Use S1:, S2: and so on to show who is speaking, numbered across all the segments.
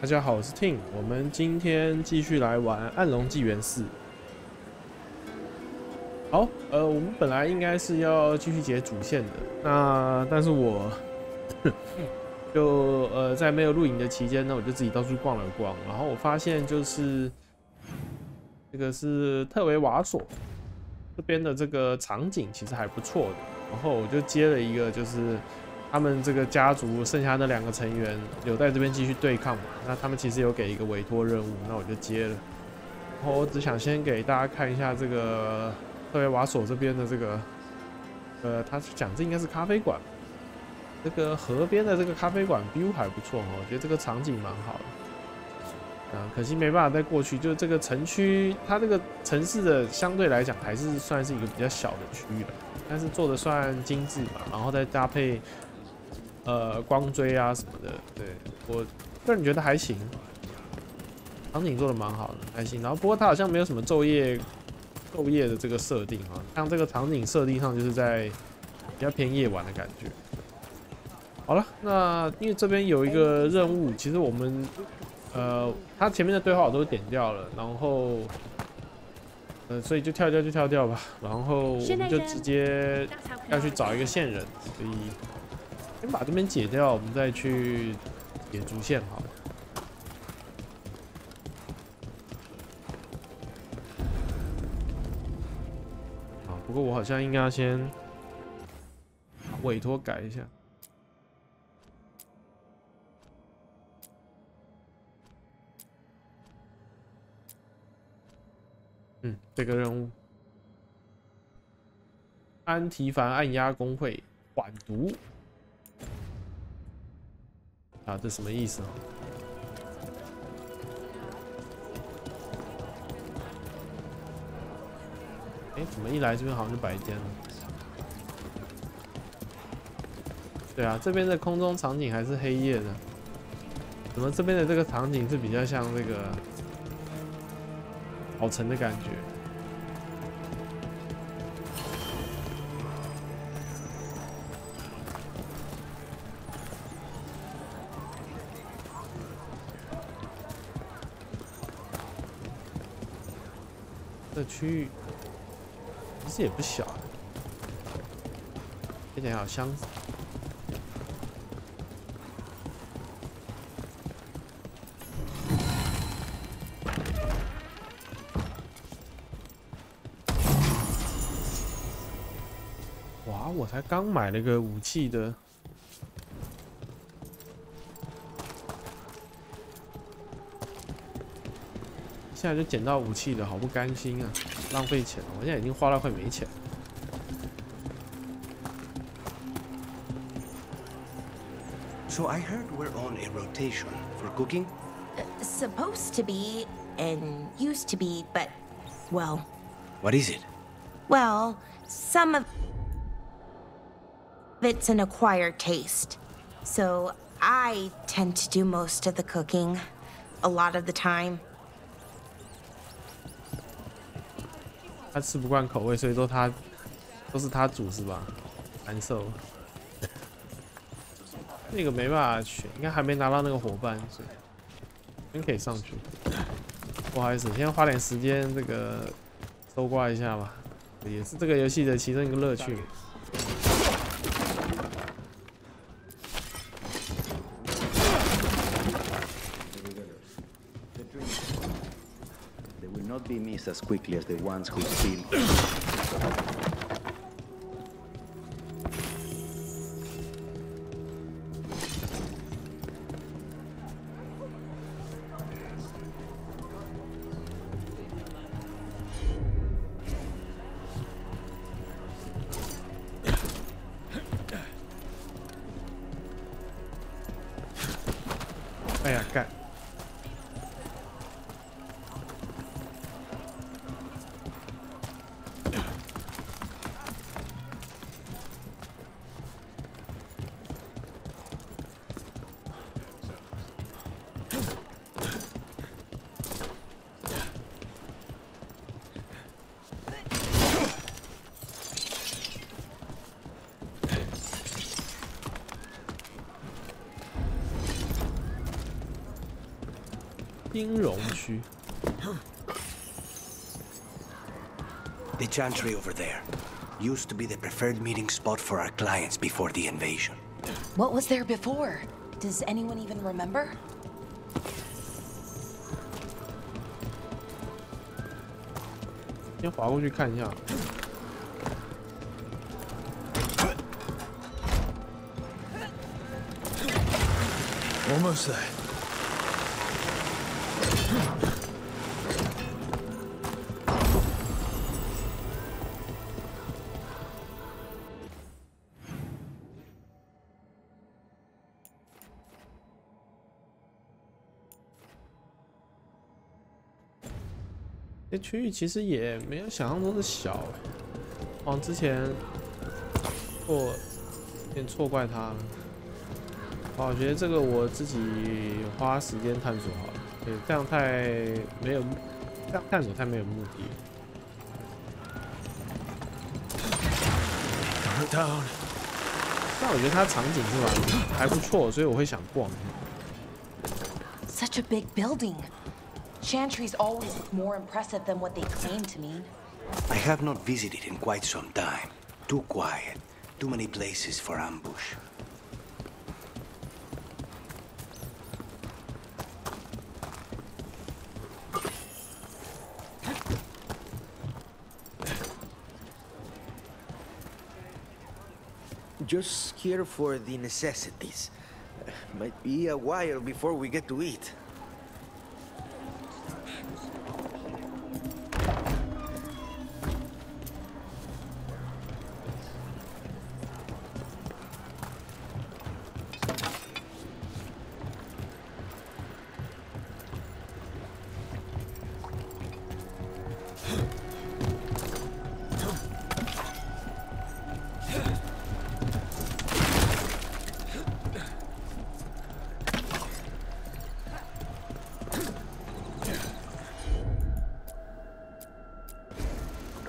S1: 大家好，我是 Tim， 我们今天继续来玩《暗龙纪元4》。好，我们本来应该是要继续解主线的，但是我就在没有录影的期间呢，我就自己到处逛了逛，然后我发现就是这个是特维瓦索这边的这个场景其实还不错的，然后我就接了一个就是他们这个家族剩下那2个成员留在这边继续对抗嘛，那他们其实有给一个委托任务，那我就接了。然后我只想先给大家看一下这个特维瓦索这边的这个，他讲这应该是咖啡馆，这个河边的这个咖啡馆 view 还不错哦，我觉得这个场景蛮好的。可惜没办法再过去，就这个城区，它这个城市的相对来讲还是算是一个比较小的区域了，但是做的算精致嘛，然后再搭配光追啊什么的，对我个人觉得还行，场景做的蛮好的，还行。然后不过它好像没有什么昼夜的这个设定啊，像这个场景设定上就是在比较偏夜晚的感觉。好了，那因为这边有一个任务，其实我们它前面的对话我都点掉了，然后所以就跳掉吧，然后我们就直接要去找一个线人，所以先把这边解掉，我们再去解主线好了。好，不过我好像应该要先委托改一下。这个任务，安提凡按压工会缓读啊，这什么意思啊？怎么一来这边好像就白天了？对啊，这边的空中场景还是黑夜的，怎么这边的这个场景是比较像这个早晨的感觉？这区域其实也不小，这点好箱子。哇，我才刚买了个武器的。现在就捡到武器了，好不甘心啊！浪费钱了，我现在已经花到快没钱了。
S2: So I heard we're on a rotation for cooking?
S3: Supposed to be, and used to be, but, well...
S2: What is it?
S3: Well, some of it's an acquired taste. So I tend to do most of the cooking, a lot of the time.
S1: 他吃不惯口味，所以都是他煮是吧？难受。那个没办法选，应该还没拿到那个伙伴，所以先可以上去。不好意思，先花点时间这个搜刮一下吧，也是这个游戏的其中一个乐趣。
S2: Not be missed as quickly as the ones who steal.
S1: 哎呀，干！金融区。
S2: The chantry over there used to be the preferred meeting spot for our clients before the invasion.
S3: What was there before? Does anyone even remember?
S1: 先滑过去看一下。
S4: Almost there.
S1: 这区域其实也没有想象中的小哎，好像之前有点错怪它了。好，我觉得这个我自己花时间探索好了，对，这样太没有，这样探索太没有目的。但我觉得它场景是还不错，所以我会想逛。
S3: Such a big building. Chantries always look more impressive than what they claim to mean.
S2: I have not visited in quite some time. Too quiet. Too many places for ambush.
S5: Just here for the necessities. Might be a while before we get to eat.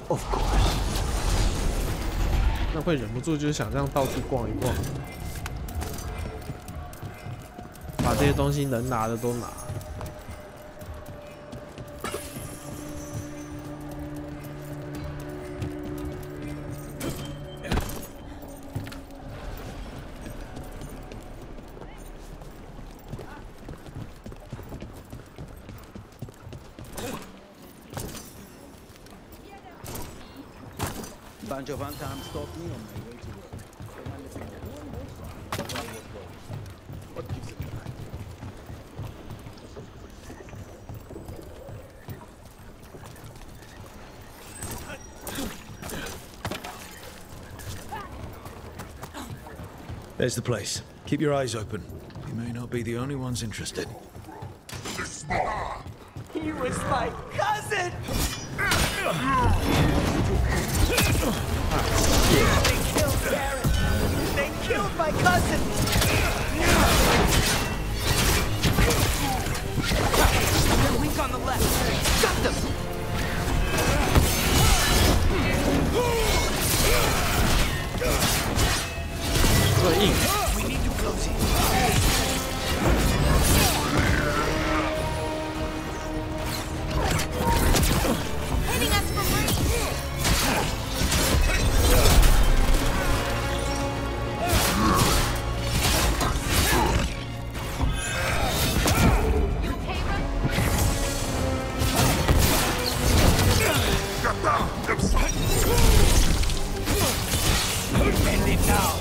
S2: Of course.
S1: 那会忍不住就是想这样到处逛一逛，把这些东西能拿的都拿。
S6: Bunch of untimed stopped me on my way to work. What gives it time?
S4: There's the place. Keep your eyes open. You may not be the only ones interested.
S5: He was my cousin! They killed Darren! They killed my cousin! They're weak on the left! Got them! We need to close it.
S3: Hitting us from range.
S5: End it now!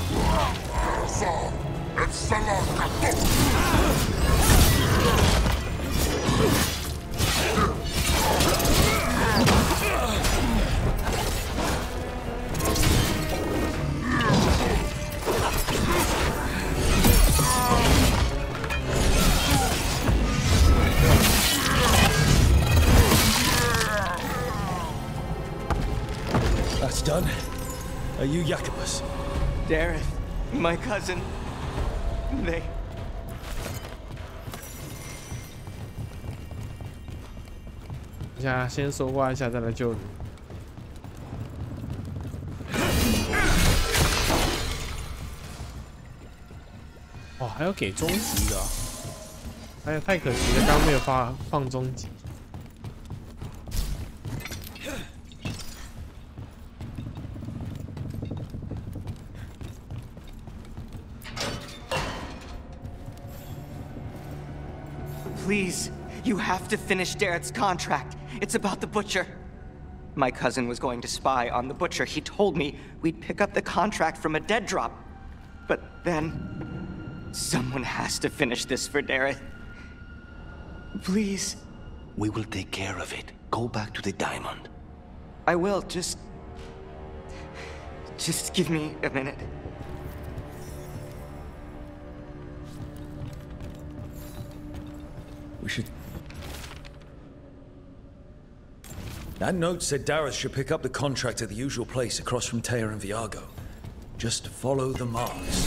S4: That's done. Are you Jacobus?
S5: Darren, my cousin, they...
S1: 等一下，先收刮一下，再来救你。哇，还要给终极的、啊。哎呀，太可惜了，刚刚没有放终极。
S7: Please, you have to finish Darrett's contract. It's about the butcher. My cousin was going to spy on the butcher. He told me we'd pick up the contract from a dead drop. But then, someone has to finish this for Darrett. Please.
S2: We will take care of it. Go back to the diamond.
S7: I will, just give me a minute.
S4: We should... That note said Dareth should pick up the contract at the usual place across from Teir and Viago. Just follow the marks.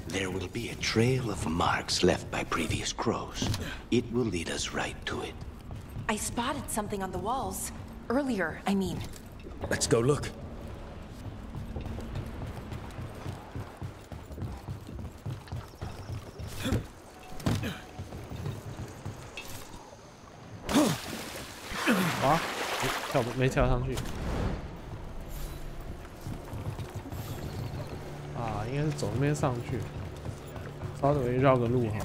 S2: There will be a trail of marks left by previous crows. It will lead us right to it.
S3: I spotted something on the walls. Earlier, I mean.
S4: Let's go look.
S1: 啊，没跳上去。啊，应该是走那边上去。稍微绕个路哈。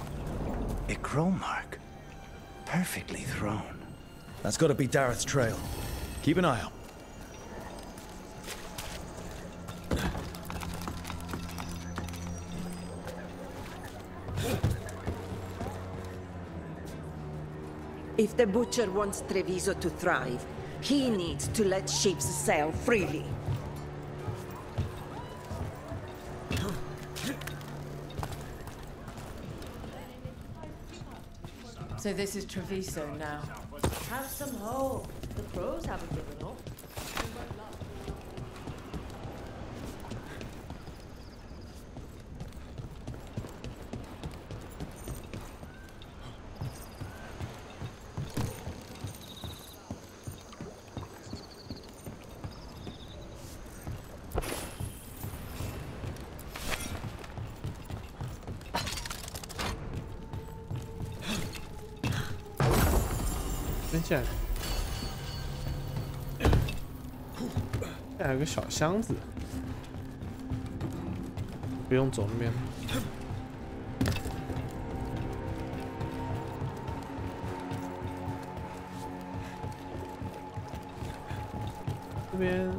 S2: A crow mark. Perfectly thrown.
S4: That's got to be Dareth's trail. Keep an eye out.
S8: If the butcher wants Treviso to thrive, he needs to let ships sail freely.
S9: So this is Treviso now. Have some hope. The pros haven't given up.
S1: 现在有个小箱子，不用走那边。这边。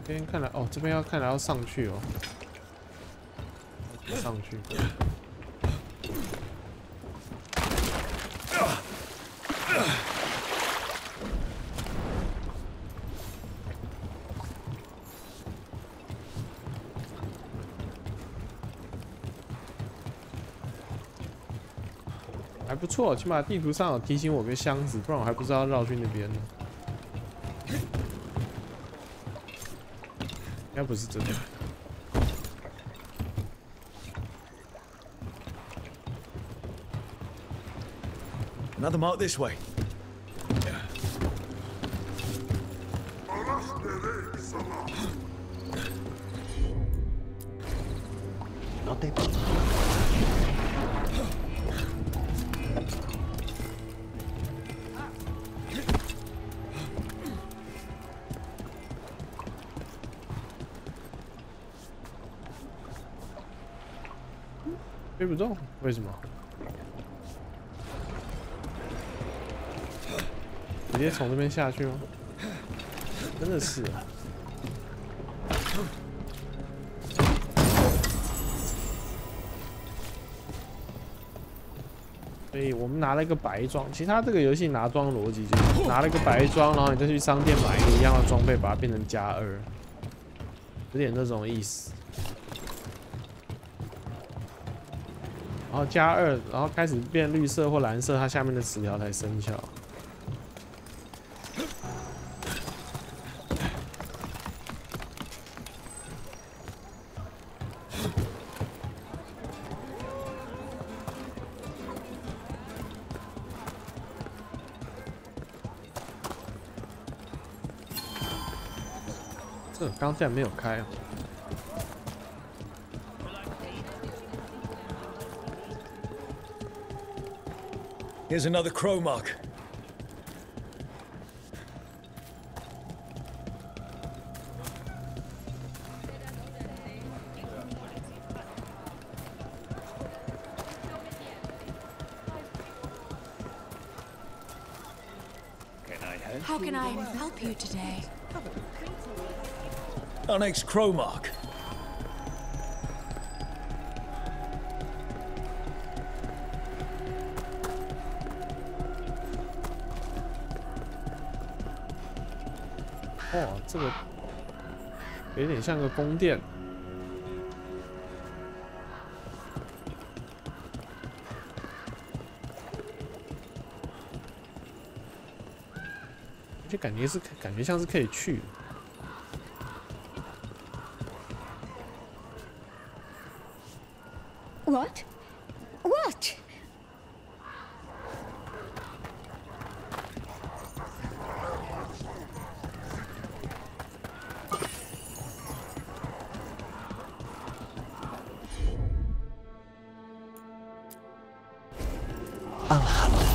S1: 这边看来哦，这边看来要上去哦，上去。还不错，起码地图上有提醒我个箱子，不然我还不知道绕去那边呢。 应该不是真的。
S4: Another mark this way.
S2: No te.
S1: 飞不动，为什么？直接从这边下去吗？真的是啊！所以我们拿了一个白装，其他这个游戏拿装逻辑就是拿了一个白装，然后你再去商店买一个一样的装备，把它变成+2，有点那种意思。 然后+2，然后开始变绿色或蓝色，它下面的词条才生效。这刚竟然没有开啊！
S4: Here's another crow mark.
S10: How can I help you today?
S4: Our next crow mark.
S1: Oh, 这个有点像个宫殿。就感觉像是可以去。
S10: What? What?
S2: Alhamdulillah.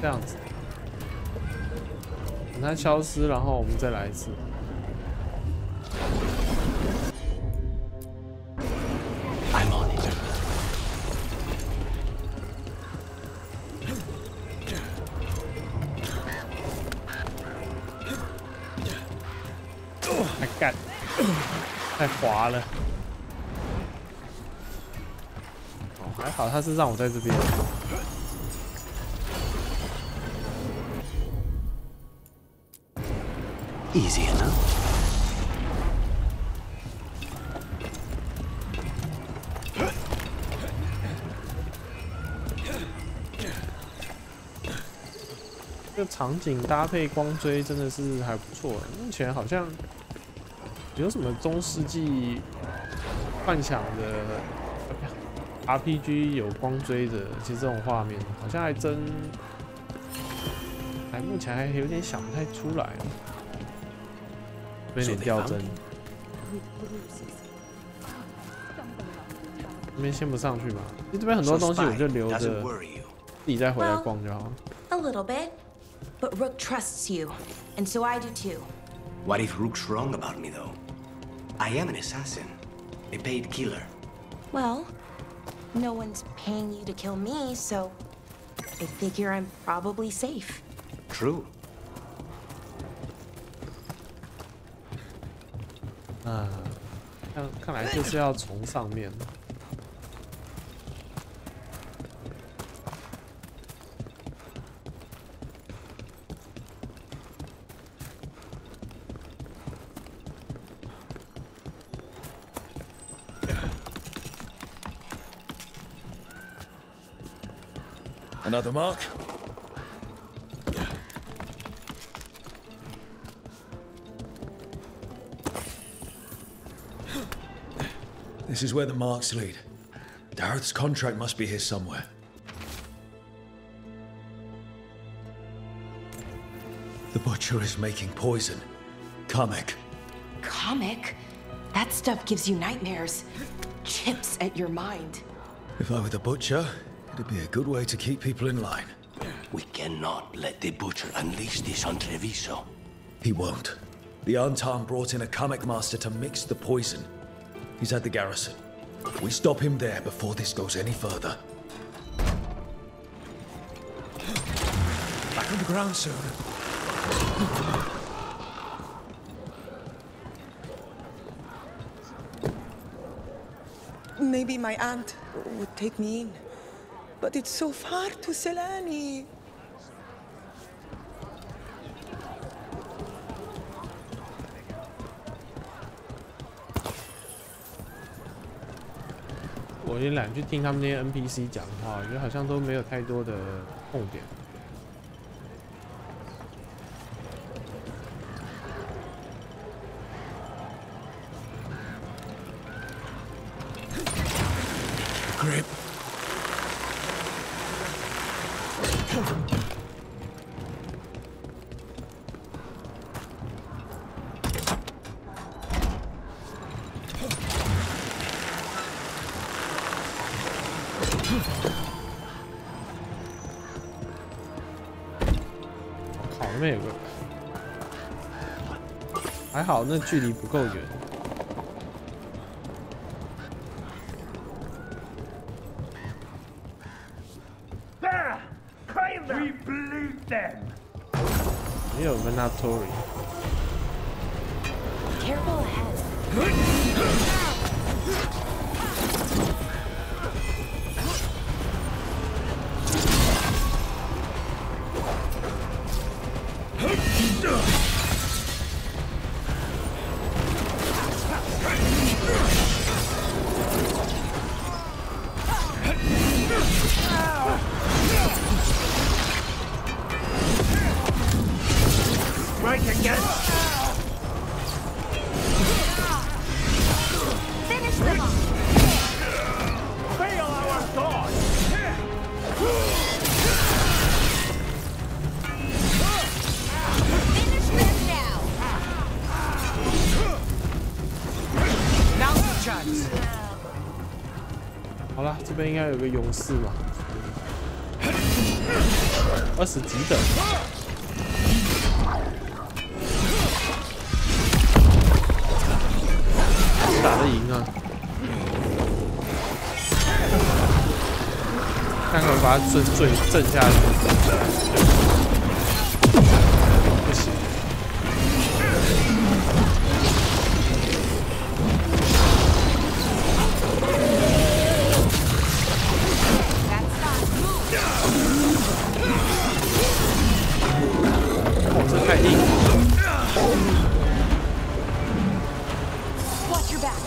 S1: 这样子，等它消失，然后我们再来一次。
S2: I'm on it.
S1: 还干，太滑了。哦，还好他是让我在这边。
S2: Easy enough.
S1: 这个场景搭配光追真的是还不错。目前好像有什么中世纪幻想的 RPG 有光追的，其实这种画面好像还真，目前还有点想不太出来。 有点掉帧，这边先不上去嘛。其实这边很多东西我就留着，自己再回来逛就好。
S3: A little bit, but Rook trusts you, and so I do too.
S2: What if Rook's wrong about me, though? I am an assassin, a paid killer.
S3: Well, no one's paying you to kill me, so I figure I'm probably safe.
S2: True.
S1: 啊，看来就是要从上面。
S4: Another mark. This is where the marks lead. Dareth's contract must be here somewhere. The butcher is making poison. Comic.
S3: Comic? That stuff gives you nightmares. Chips at your mind.
S4: If I were the butcher, it'd be a good way to keep people in line.
S2: We cannot let the butcher unleash this on Treviso.
S4: He won't. The Antan brought in a comic master to mix the poison. He's at the garrison. We stop him there before this goes any further. Back on the ground soon.
S8: Maybe my aunt would take me in. But it's so far to Selani.
S1: 我有点懒去听他们那些 NPC 讲话，我觉得好像都没有太多的痛点。
S4: grip.
S1: 靠，那边有个，还好那距离不够远。 也有维那多里。
S10: Careful ahead.
S2: Right again.
S10: Finish them off.
S2: Fail our thought.
S10: Finish them now.
S2: Now's the chance.
S1: 好了，这边应该有个勇士嘛，20级的。 打得赢啊！看看我把他震下去，不行。哦，这太硬了。
S10: Watch your back.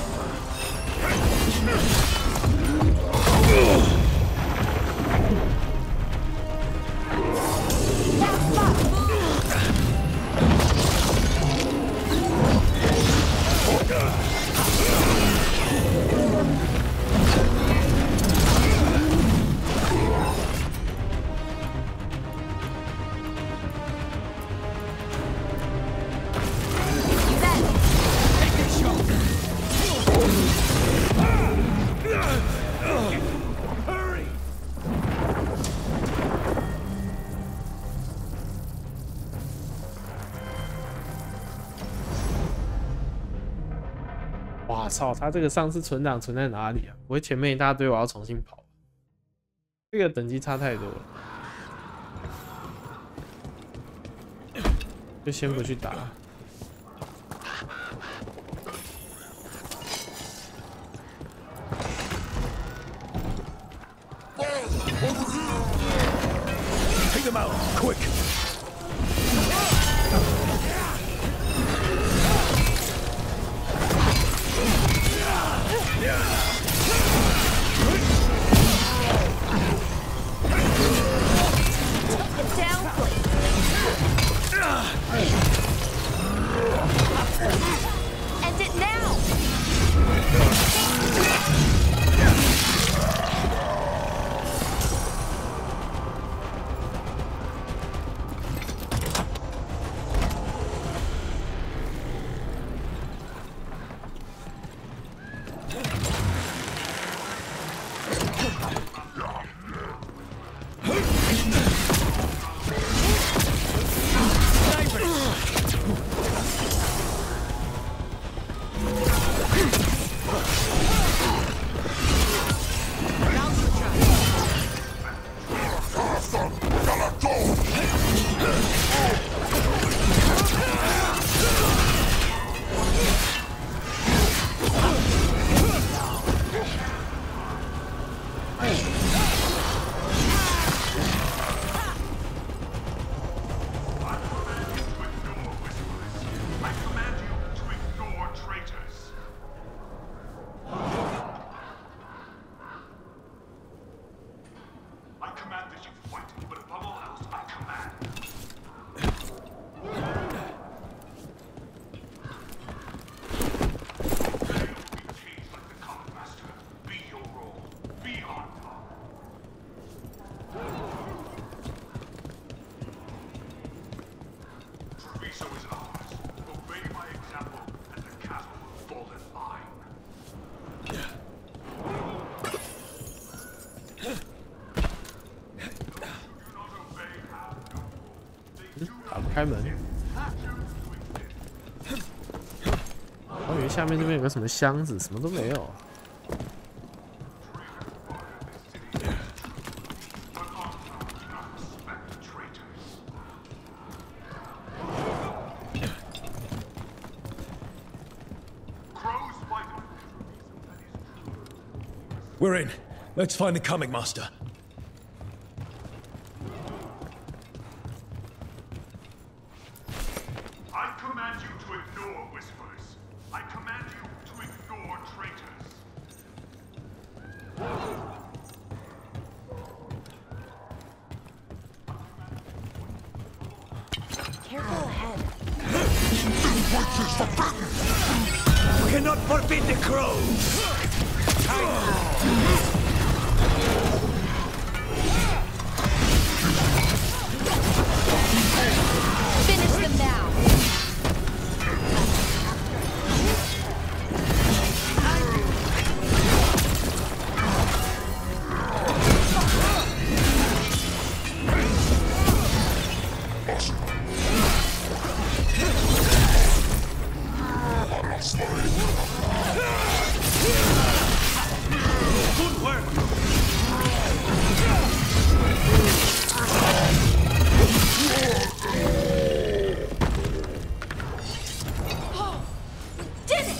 S1: 哇操！他这个上次存档存在哪里啊？不会前面一大堆，我要重新跑。这个等级差太多了，就先不去打。
S4: Take them out, quick!
S10: End it now.
S1: 好开门。我以为下面这边有个什么箱子，什么都没有。
S4: We're in. Let's find the comic master.
S11: I command you to ignore whispers. I command you to ignore traitors.
S10: Careful ahead.
S2: We cannot forbid the crows!
S10: Finish them now.
S11: Good work!
S10: Did it!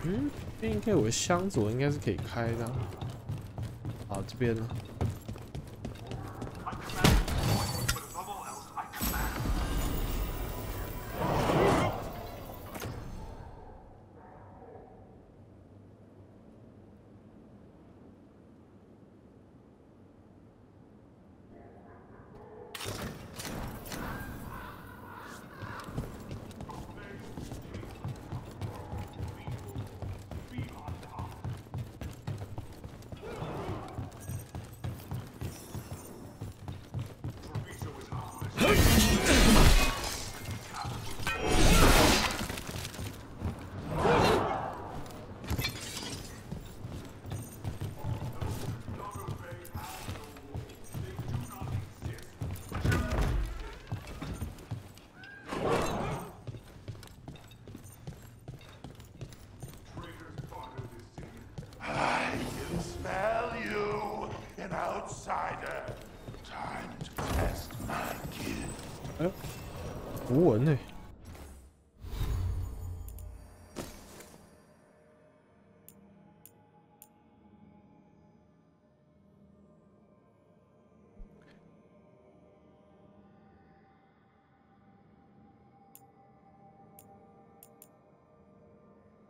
S1: 嗯，这应该有个箱子，我应该是可以开的。好，这边呢？哎呦，符文呢？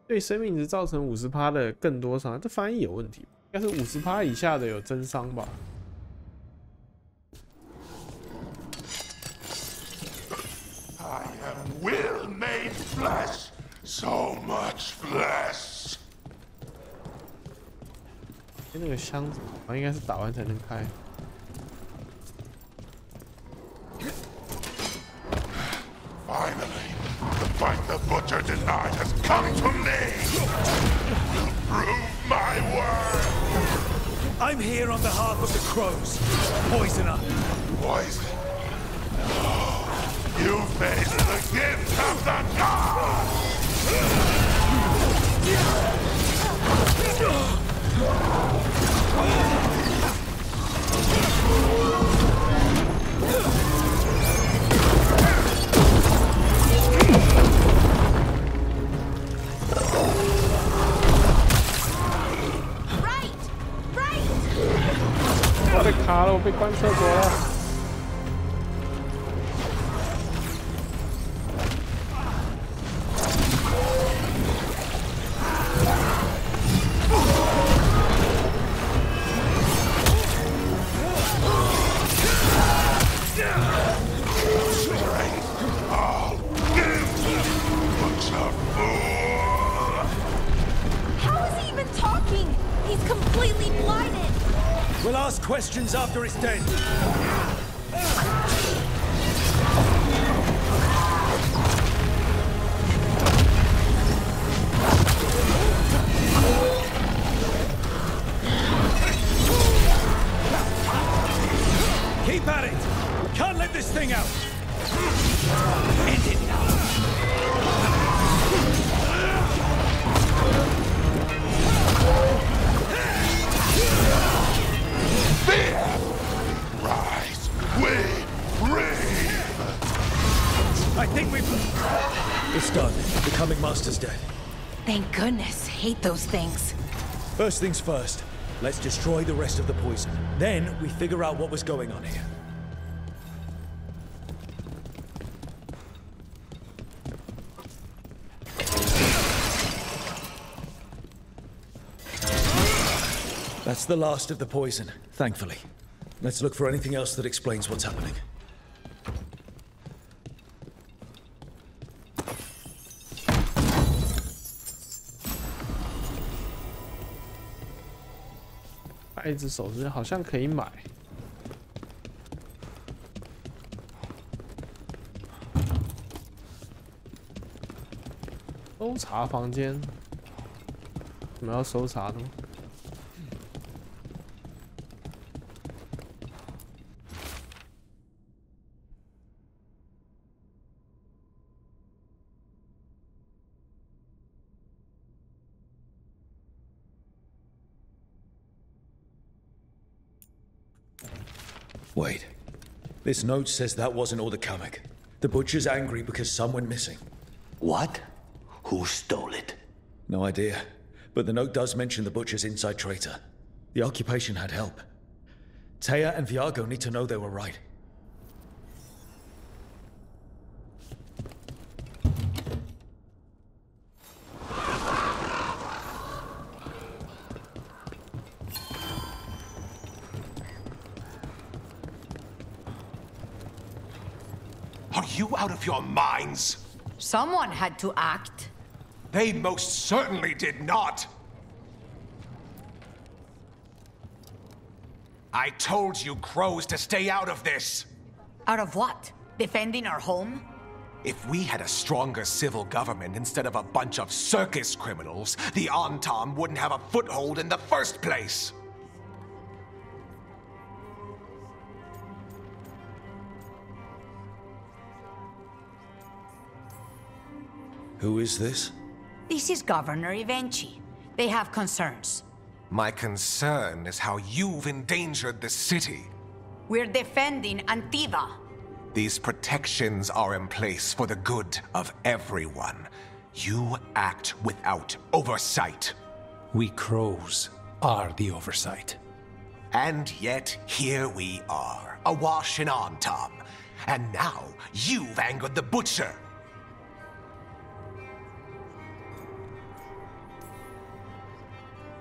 S1: 对生命值造成50%的更多伤害，这翻译有问题，应该是50%以下的有增伤吧？
S11: Will made flesh, so much flesh.
S1: 那个箱子好像应该是打完才能开。
S11: Finally, the fight the butcher denied has come to me. Prove my word.
S4: I'm here on behalf of the crows. Poisoner.
S11: Poison. You face the gift of the gods!
S10: Right! Right!
S1: 我被卡了，我被关厕所了。
S10: He's completely blinded!
S4: We'll ask questions after it's dead.
S3: Thank goodness. Hate those things.
S4: First things first, let's destroy the rest of the poison. Then we figure out what was going on here. That's the last of the poison, thankfully. Let's look for anything else that explains what's happening.
S1: 一只手指好像可以买。搜查房间，我们要搜查的吗？
S4: Wait. This note says that wasn't all the Kamek. The butcher's angry because some went missing.
S2: What? Who stole it?
S4: No idea. But the note does mention the butcher's inside traitor. The occupation had help. Taya and Viago need to know they were right.
S12: Are you out of your minds?
S10: Someone had to act.
S12: They most certainly did not. I told you crows to stay out of this.
S10: Out of what? Defending our home?
S12: If we had a stronger civil government instead of a bunch of circus criminals, the Antam wouldn't have a foothold in the first place.
S4: Who is this?
S10: This is Governor Evenchi. They have concerns.
S12: My concern is how you've endangered the city.
S10: We're defending Antiva.
S12: These protections are in place for the good of everyone. You act without oversight.
S13: We crows are the oversight.
S12: And yet, here we are, awash in Antam. And now, you've angered the butcher.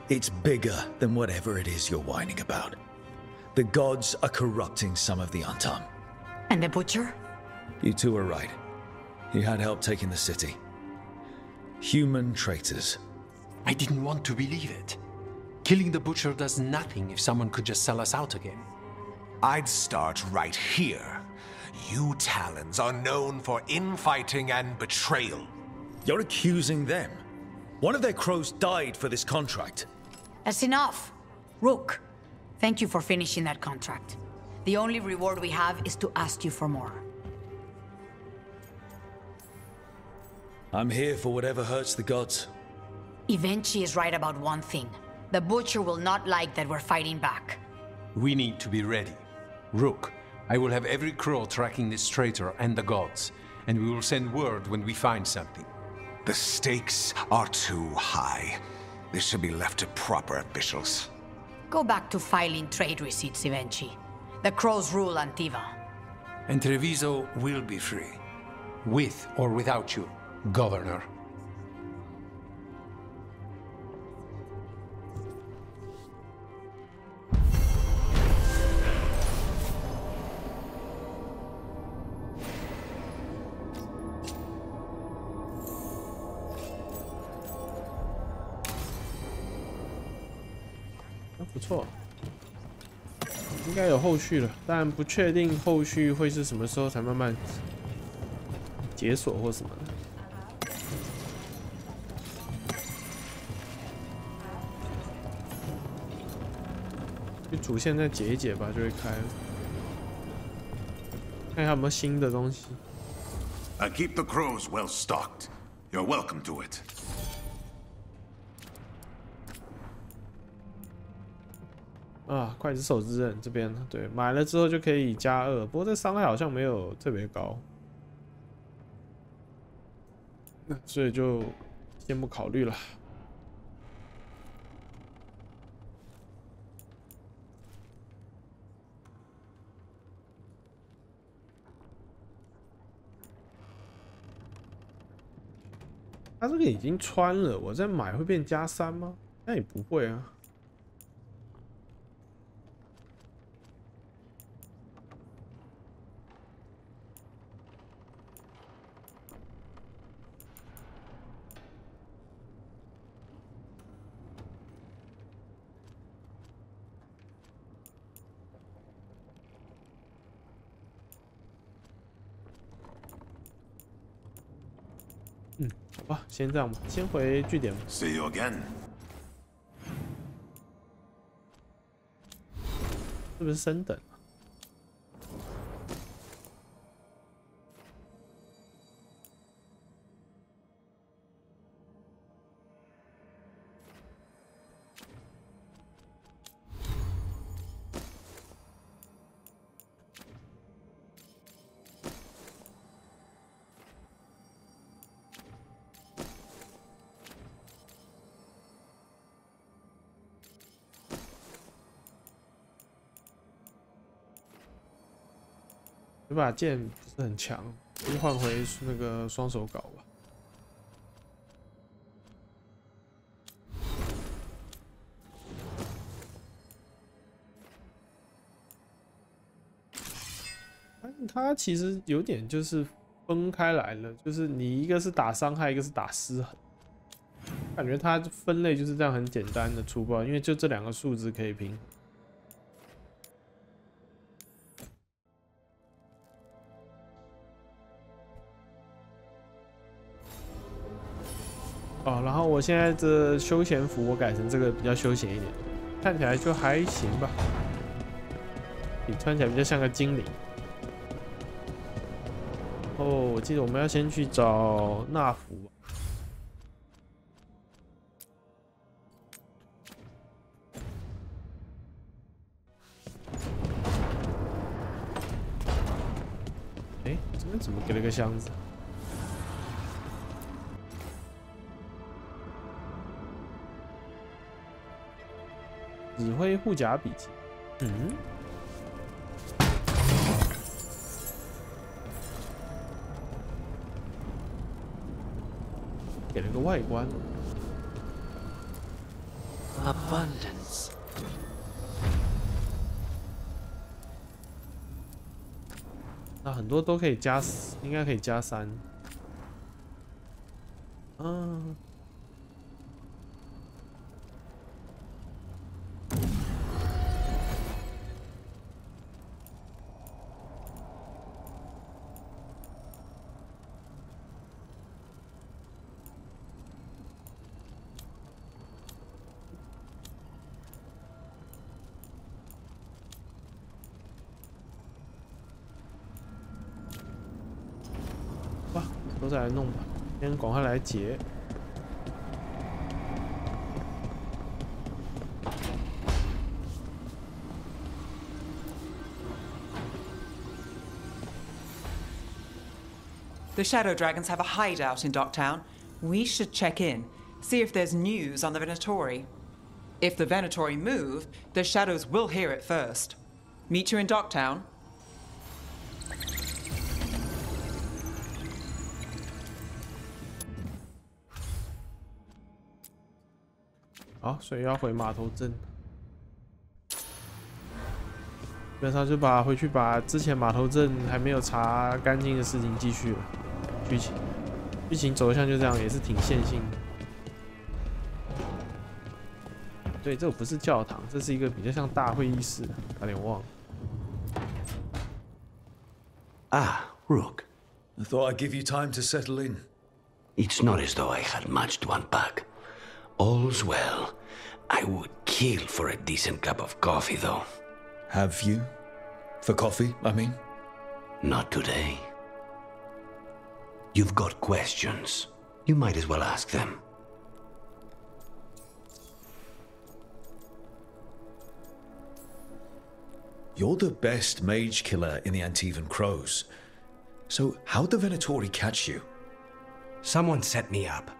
S4: It's bigger than whatever it is you're whining about. The gods are corrupting some of the Antam.
S10: And the butcher?
S4: You two are right. He had help taking the city. Human traitors.
S13: I didn't want to believe it. Killing the butcher does nothing if someone could just sell us out again.
S12: I'd start right here. You Talons are known for infighting and betrayal.
S4: You're accusing them. One of their crows died for this contract.
S10: That's enough. Rook, thank you for finishing that contract. The only reward we have is to ask you for more.
S4: I'm here for whatever hurts the gods.
S10: Evenchi is right about one thing. The butcher will not like that we're fighting back.
S13: We need to be ready. Rook, I will have every crow tracking this traitor and the gods, and we will send word when we find something.
S12: The stakes are too high. This should be left to proper officials.
S10: Go back to filing trade receipts, Evenchi. The crows rule Antiva.
S13: And Treviso will be free. With or without you, Governor.
S1: "不错，应该有后续了，但不确定后续会是什么时候才慢慢解锁或什么的。就主线再解一解吧，就会开了。看一下有没有新的东西。
S11: I keep the crows well stocked. You're welcome to it.
S1: 啊，刽子手之刃这边，对，买了之后就可以加2，不过这伤害好像没有特别高，所以就先不考虑了。他这个已经穿了，我再买会变+3吗？那也不会啊。好吧，先这样吧，先回据点吧。
S11: See you again.
S1: 是不是升等？这把剑不是很强，就换回那个双手镐吧。它其实有点就是分开来了，就是你一个是打伤害，一个是打失衡。感觉它分类就是这样很简单的粗暴，因为就这两个数值可以平衡。哦，然后我现在的休闲服我改成这个比较休闲一点，看起来就还行吧，你穿起来比较像个精灵。哦，我记得我们要先去找纳福吧。哎，这边怎么给了个箱子？指挥护甲笔记，给了个外观。
S2: Abundance。
S1: 那很多都可以加，应该可以加3。嗯。都再来弄吧，先赶快来结。
S14: The Shadow Dragons have a hideout in Docktown. We should check in, see if there's news on the Venatori. If the Venatori move, the Shadows will hear it first. Meet you in Docktown.
S1: 好，所以要回码头镇，基本上就回去把之前码头镇还没有查干净的事情继续了。剧情走向就这样，也是挺线性的。对，这个不是教堂，这是一个比较像大会议室，差点忘了。
S2: Ah, Rook.
S4: I thought I'd give you time to settle in.
S2: It's not as though I had much to unpack. All's well. I would kill for a decent cup of coffee, though.
S4: Have you? For coffee, I mean?
S2: Not today. You've got questions. You might as well ask them.
S4: You're the best mage killer in the Antivan Crows. So how'd the Venatori catch you?
S2: Someone set me up.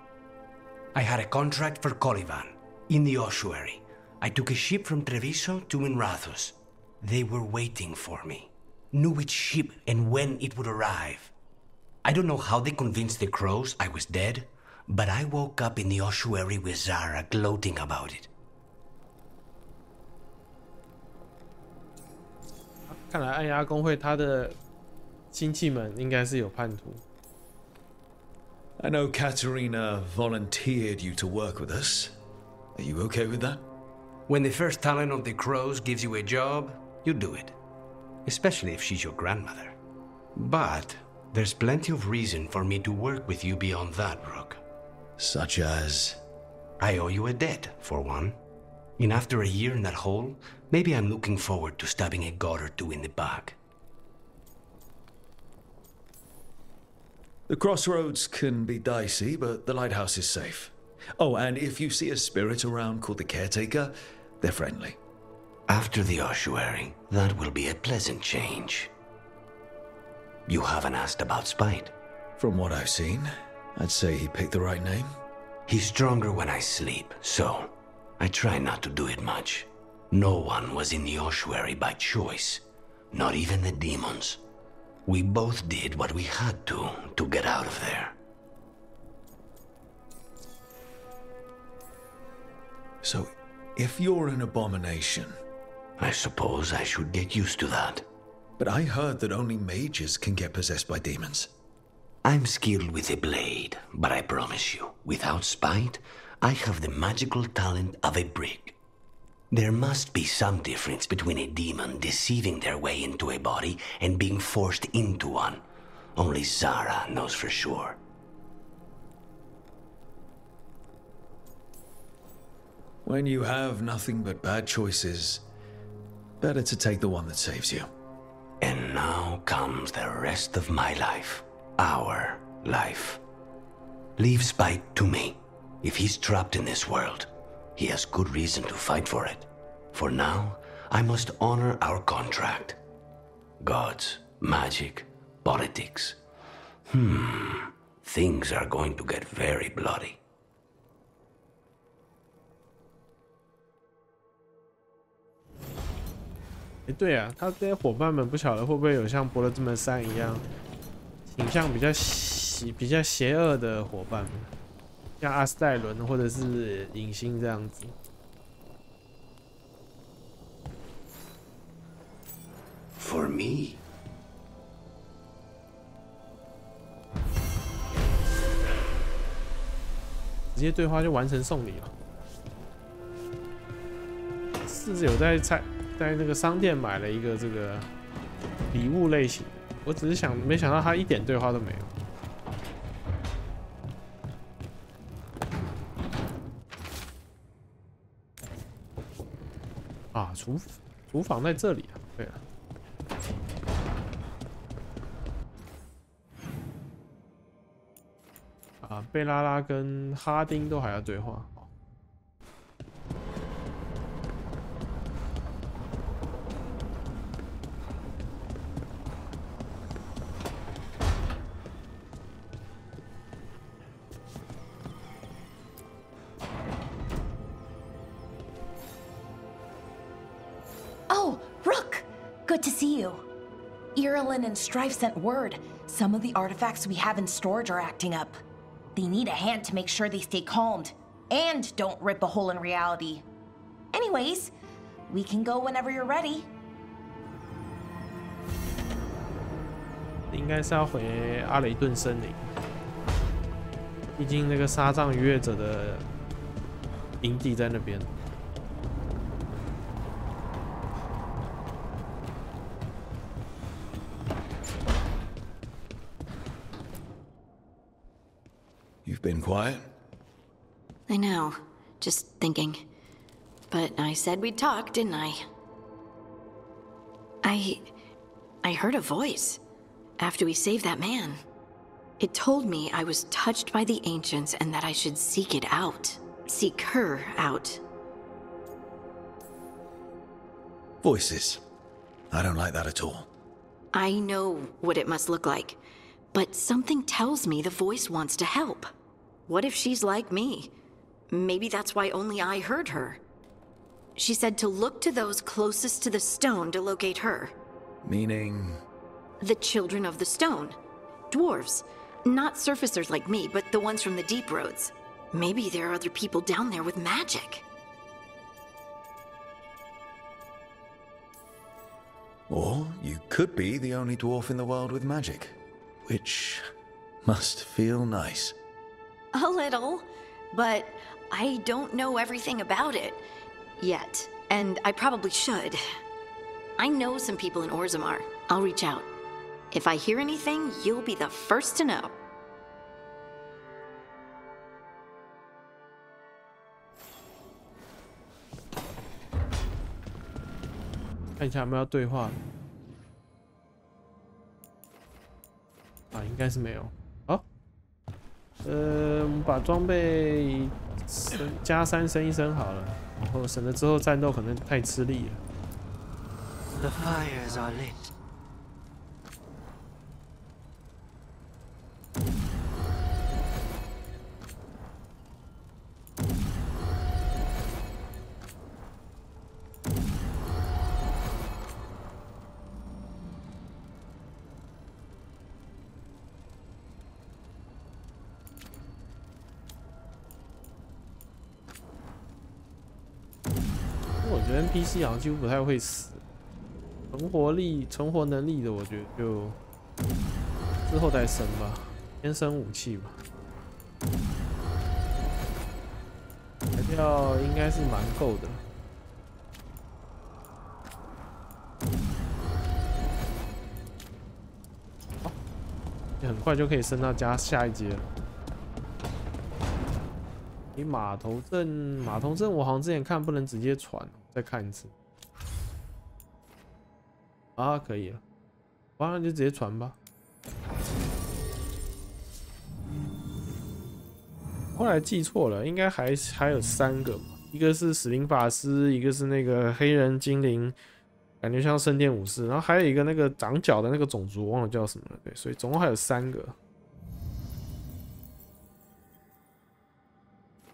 S2: I had a contract for Colivan, in the ossuary. I took a ship from Treviso to Minrathus. They were waiting for me. Knew which ship and when it would arrive. I don't know how they convinced the crows I was dead, but I woke up in the ossuary with Zara gloating about it.
S1: 看来暗鸦公会他的亲戚们应该是有叛徒。
S4: I know Katerina volunteered you to work with us. Are you okay with that?
S2: When the first talent of the crows gives you a job, you do it. Especially if she's your grandmother. But there's plenty of reason for me to work with you beyond that, Rook.
S4: Such as?
S2: I owe you a debt, for one. And after a year in that hole, maybe I'm looking forward to stabbing a god or two in the back.
S4: The crossroads can be dicey, but the lighthouse is safe. Oh, and if you see a spirit around called the Caretaker, they're friendly.
S2: After the ossuary, that will be a pleasant change. You haven't asked about Spite.
S4: From what I've seen, I'd say he picked the right name.
S2: He's stronger when I sleep, so I try not to do it much. No one was in the ossuary by choice, not even the demons. We both did what we had to get out of there.
S4: So, if you're an abomination...
S2: I suppose I should get used to that.
S4: But I heard that only mages can get possessed by demons.
S2: I'm skilled with a blade, but I promise you, without Spite, I have the magical talent of a brick. There must be some difference between a demon deceiving their way into a body and being forced into one. Only Zara knows for sure.
S4: When you have nothing but bad choices, better to take the one that saves you.
S2: And now comes the rest of my life. Our life. Leave Spite to me. If he's trapped in this world, he has good reason to fight for it. For now, I must honor our contract. Gods, magic, politics. Things are going to get very bloody.
S1: 对啊，他这些伙伴们不晓得会不会有像伯乐这么山一样，倾向比较邪恶的伙伴们，像阿斯戴伦或者是影星这样子。
S2: For me.
S1: 直接对话就完成送礼了。是有在那个商店买了一个这个礼物类型，我只是没想到他一点对话都没有。啊，厨房在这里啊，对啊。啊，贝拉拉跟哈丁都还要对话。
S3: Good to see you. Irilyn and Strife sent word. Some of the artifacts we have in storage are acting up. They need a hand to make sure they stay calmed and don't rip a hole in reality. Anyways, we can go whenever you're ready.
S1: 应该是要回阿雷顿森林，毕竟那个纱帐逾越者的营地在那边。
S4: You've been quiet?
S15: I know. Just thinking. But I said we'd talk, didn't I? I heard a voice after we saved that man. It told me I was touched by the ancients and that I should seek it out. Seek her out.
S4: Voices. I don't like that at all.
S15: I know what it must look like. But something tells me the voice wants to help. What if she's like me? Maybe that's why only I heard her. She said to look to those closest to the stone to locate her.
S4: Meaning?
S15: The children of the stone. Dwarves. Not surfacers like me, but the ones from the deep roads. Maybe there are other people down there with magic.
S4: Or you could be the only dwarf in the world with magic, which must feel nice.
S15: A little, but I don't know everything about it yet, and I probably should. I know some people in Orzammar. I'll reach out. If I hear anything, you'll be the first to know.
S1: 看一下有没有要对话。啊，应该是没有。好，我们把装备加3升1升好了，然后省得之后战斗可能太吃力了。
S5: The fires are lit.
S1: 我觉得 NPC 好像几乎不太会死，存活能力的，我觉得就之后再升吧，先升武器吧。材料应该是蛮够的。好，很快就可以升到下一阶了。码头镇，我好像之前看不能直接传，再看一次。啊，可以了，那就直接传吧。后来记错了，应该还有3个嘛，一个是死灵法师，一个是那个黑人精灵，感觉像圣殿武士，然后还有一个那个长角的那个种族，忘了叫什么了。对，所以总共还有3个。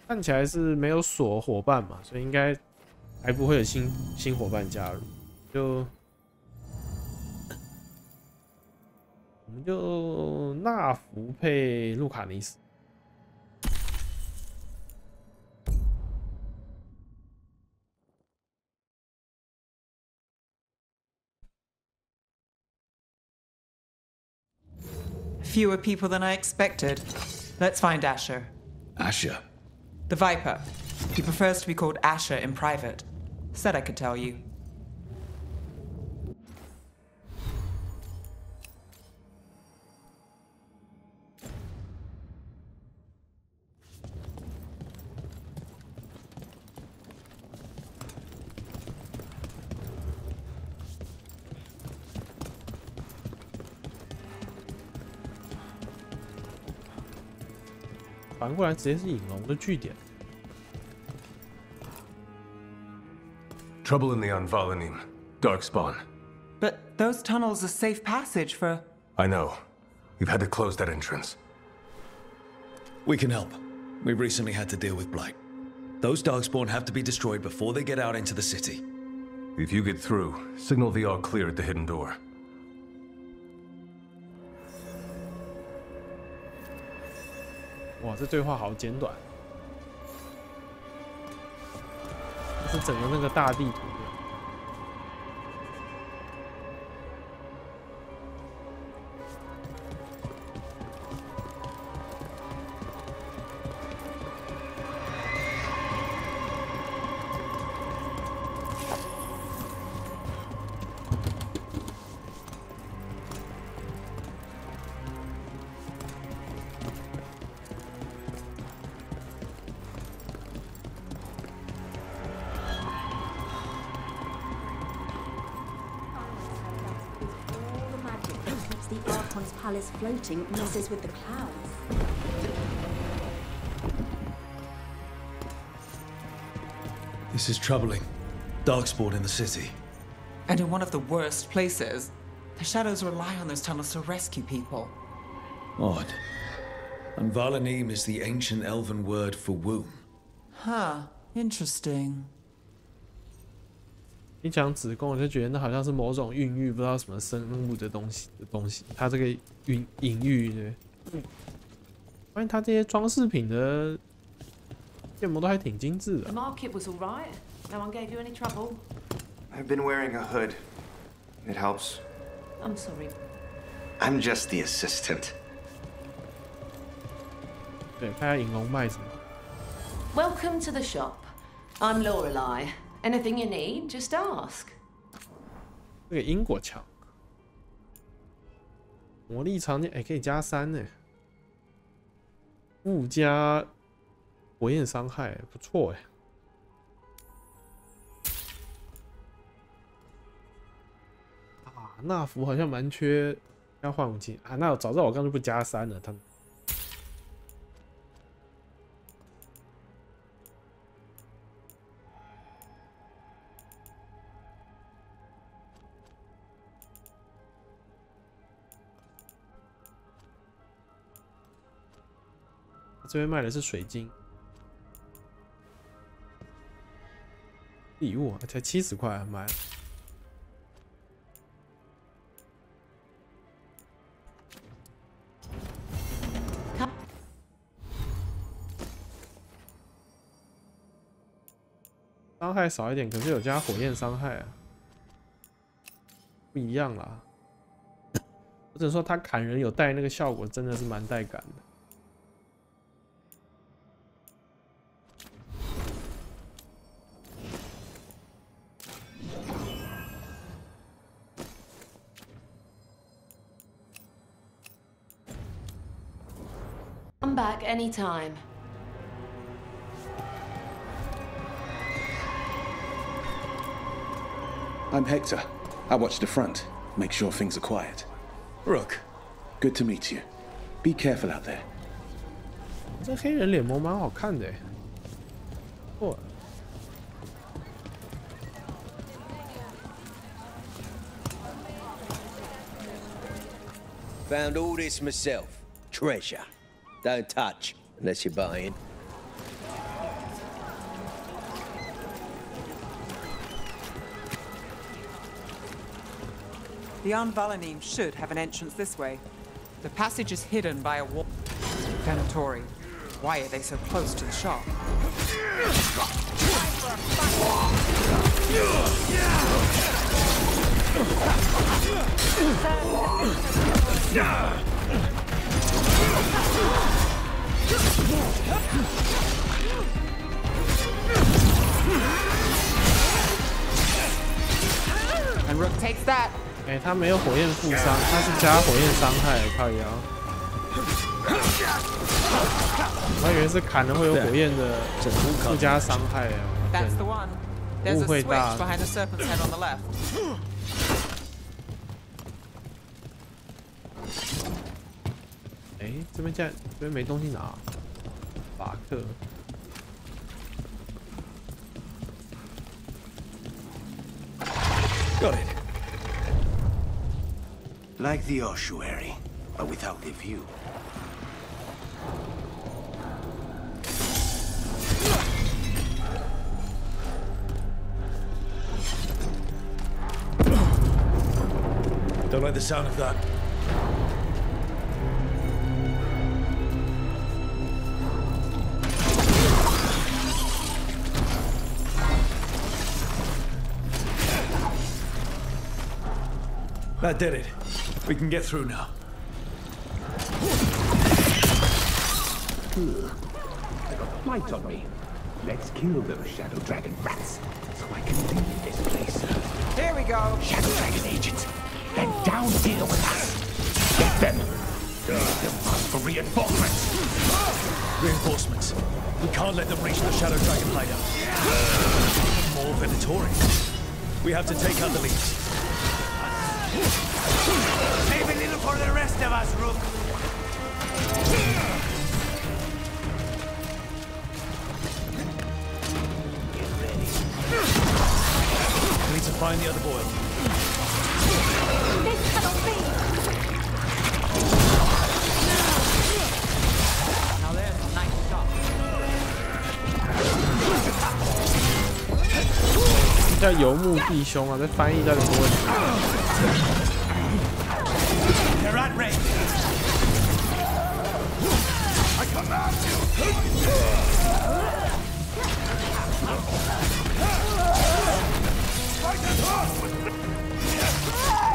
S1: 看起来是没有锁伙伴嘛，所以应该还不会有新伙伴加入。我们就纳福配路卡尼斯。
S14: Fewer people than I expected. Let's find Asher.
S4: Asher?
S14: The Viper. He prefers to be called Asher in private. Said I could tell you.
S1: 反过来直接是影龙的据点。
S16: Trouble in the Anvalanim. Darkspawn.
S14: But those tunnels are safe passage for...
S16: I know. We've had to close that entrance.
S4: We can help. We recently had to deal with Blight. Those Darkspawn have to be destroyed before they get out into the city.
S16: If you get through, signal the all clear at the hidden door.
S1: 哇，这对话好简短，这是整个那个大地图。
S17: Palace floating messes with the clouds.
S4: This is troubling. Darkspawn in the city.
S14: And in one of the worst places. The shadows rely on those tunnels to rescue people.
S4: Odd. Anvalanim is the ancient elven word for womb.
S14: Huh, interesting.
S1: 你讲子宫，我就觉得那好像是某种孕育不知道什么生物的东西。它这个隐喻对。发现它这些装饰品的建模都还挺精致的。
S9: The market was all right. No one gave you any trouble.
S18: I've been wearing a hood. It helps.
S9: I'm sorry.
S18: I'm just the assistant.
S1: 对，看下影龙卖什么。
S9: Welcome to the shop. I'm Lorelei. Anything you need, just ask.
S1: 这个因果墙，魔力常见，可以加3呢。附加火焰伤害，不错哎。啊，那服好像蛮缺，要换武器啊。那早知道我刚刚就不加3了，他们。这边卖的是水晶礼物，才70块买。伤害少一点，可是有加火焰伤害啊，不一样啦。或者说他砍人有带那个效果，真的是蛮带感的。
S9: Come back anytime.
S6: I'm Hector. I watch the front, make sure things are quiet. Rook, good to meet you. Be careful out there.
S1: 这黑人脸模蛮好看的，不错。
S5: Found all this myself. Treasure. Don't touch unless you're buying.
S14: The Anvalanim should have an entrance this way. The passage is hidden by a wall. Venatori. Why are they so close to the shop? And Rook takes that.
S1: 他没有火焰负伤，他是加火焰伤害，靠腰。我以为是砍了会有火焰的附加伤害啊。
S14: That's the one. There's a switch behind the serpent's head on the left.
S1: 这边这边没东西拿，法克。
S2: Got it. Like the ossuary, but without the view.
S4: Don't like the sound of that. That did it. We can get through now.
S19: I got light on me. Let's kill those Shadow Dragon rats, so I can leave this place.
S14: Here we go.
S19: Shadow Dragon agents, then down here with us. Get them. Make them run for reinforcements.
S4: Reinforcements. We can't let them reach the Shadow Dragon hideout. More Venatori. We have to take out the leads.
S2: Save a little for the rest of us, Rook. Get ready.
S4: We need to find the other boy.
S3: This cannot be!
S14: Now there's a nice shot.
S1: 叫游牧弟兄啊，这翻译到底有没有问题
S19: ？They're at range. I command you.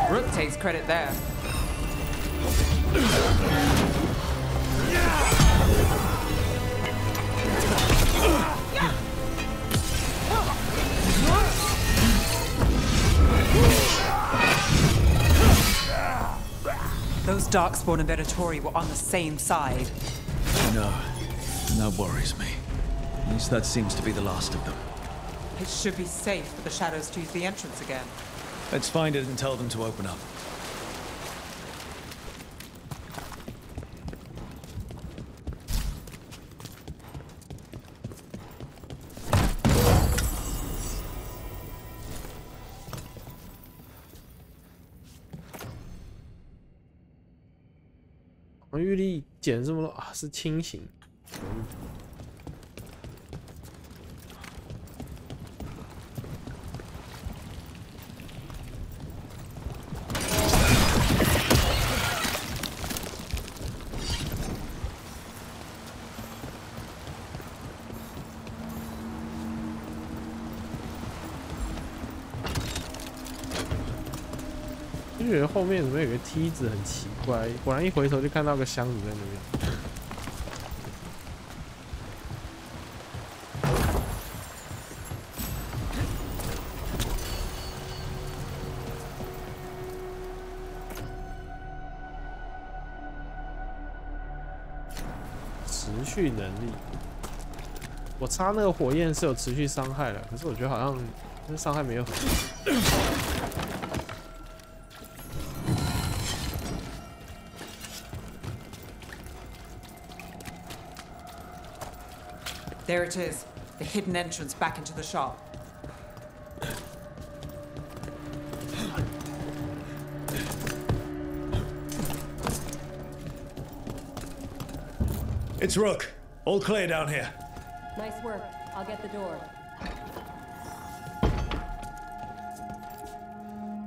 S14: Rook takes credit there. Those Darkspawn and Venatori were on the same side.
S4: No, that worries me. At least that seems to be the last of them.
S14: It should be safe for the Shadows to use the entrance again.
S4: Let's find it and tell them to open up.
S1: "防御力减这么多啊，是清醒。就觉得后面怎么有个梯子很奇怪，果然一回头就看到个箱子在那边。持续能力，我插那个火焰是有持续伤害的，可是我觉得好像那伤害没有很大。
S14: There it is, the hidden entrance back into the shop.
S4: It's Rook. All clear down here.
S9: Nice work. I'll get the door.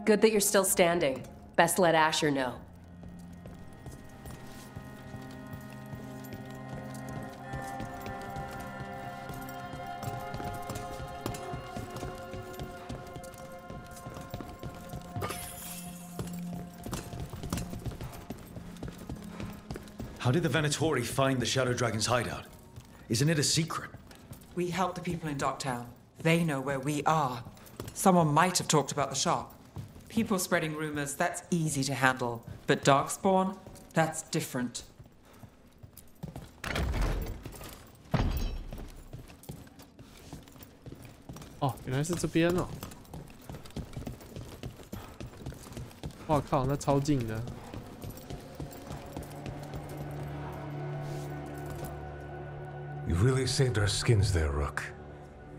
S9: Good that you're still standing. Best let Asher know.
S4: How did the Venatori find the Shadow Dragon's hideout? Isn't it a secret?
S14: We help the people in Docktown. They know where we are. Someone might have talked about the shop. People spreading rumors, that's easy to handle. But Darkspawn, that's different.
S1: Oh, 原来是这边哦！哇靠，那超近的。
S16: You really saved our skins there, Rook.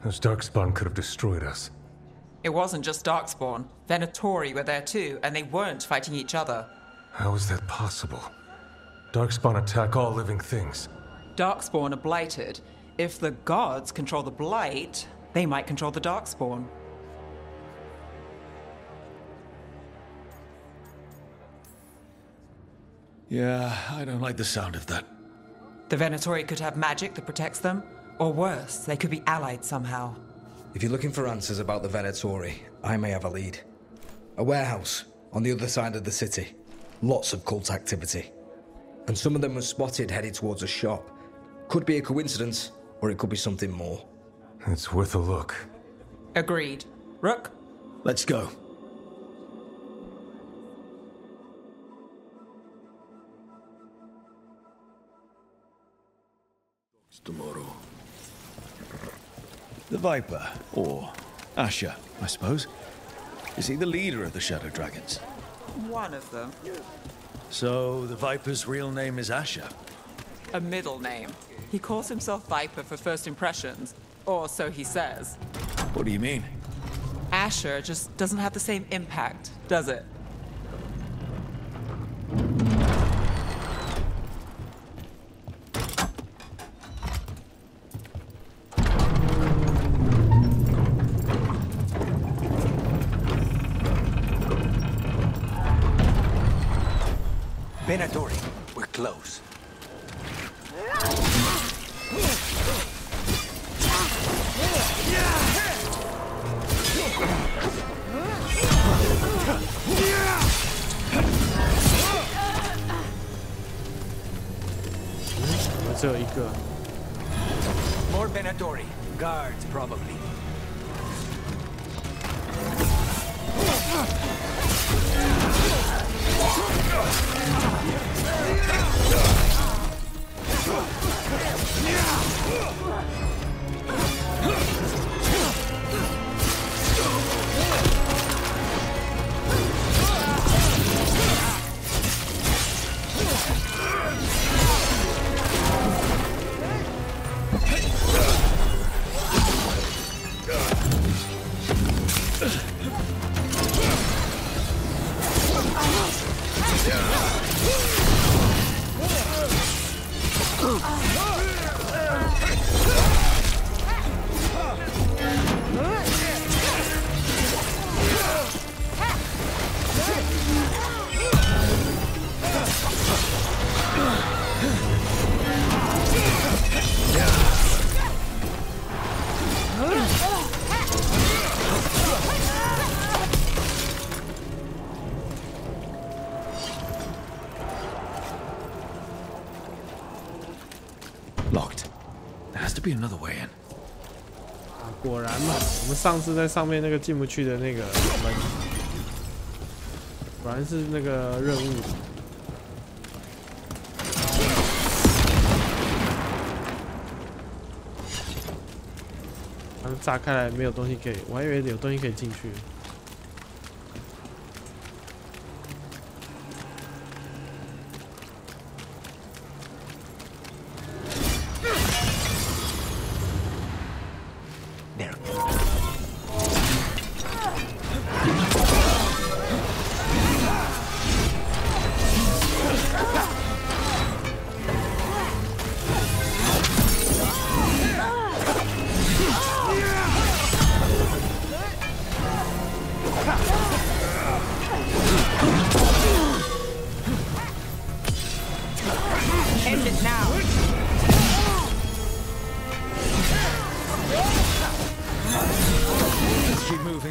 S16: Those Darkspawn could have destroyed us.
S14: It wasn't just Darkspawn. Venatori were there too, and they weren't fighting each other.
S16: How is that possible? Darkspawn attack all living things.
S14: Darkspawn are blighted. If the gods control the blight, they might control the Darkspawn.
S4: Yeah, I don't like the sound of that.
S14: The Venatori could have magic that protects them, or worse, they could be allied somehow.
S20: If you're looking for answers about the Venatori, I may have a lead. A warehouse on the other side of the city. Lots of cult activity. And some of them were spotted headed towards a shop. Could be a coincidence, or it could be something more.
S16: It's worth a look.
S14: Agreed. Rook?
S4: Let's go.
S6: Tomorrow.
S4: The Viper, or Asher, I suppose. Is he the leader of the Shadow Dragons?
S14: One of them.
S4: So, the Viper's real name is Asher?
S14: A middle name. He calls himself Viper for first impressions, or so he says.
S4: What do you mean?
S14: Asher just doesn't have the same impact, does it?
S12: Veilguard, we're close. More Veilguard. Guards, probably.
S4: Locked. There has to be another way in.
S1: 果然嘛，我们上次在上面那个进不去的那个门，果然是那个任务。它炸开来没有东西可以，我还以为有东西可以进去。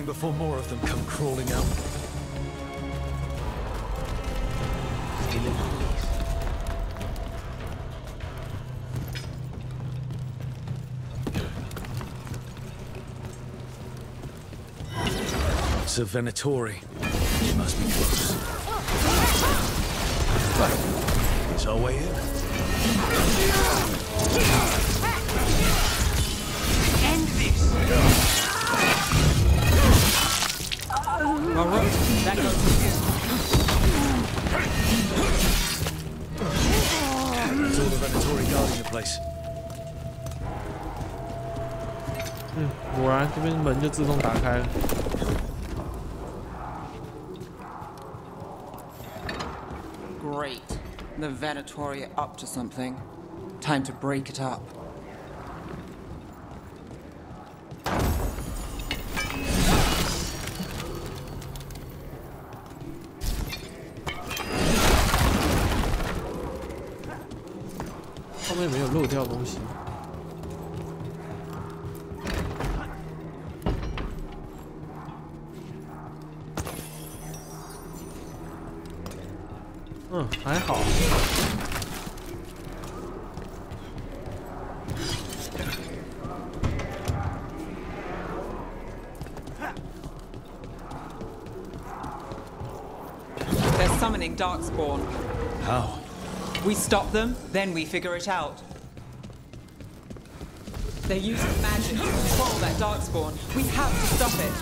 S4: Before more of them come crawling out. It's a Venatori. It must be close. Right. It's our way in.
S12: End this!
S14: Alright, that goes to you.
S4: It's all the Venatori guarding the place.
S1: 果然这边门就自动打开了。
S14: Great. The Venatori are up to something. Time to break it up.
S1: 后面没有漏掉东西。还好。
S14: They're summoning Darkspawn.
S4: How?
S14: We stop them, then we figure it out. They're using magic to control that Darkspawn. We have to stop it.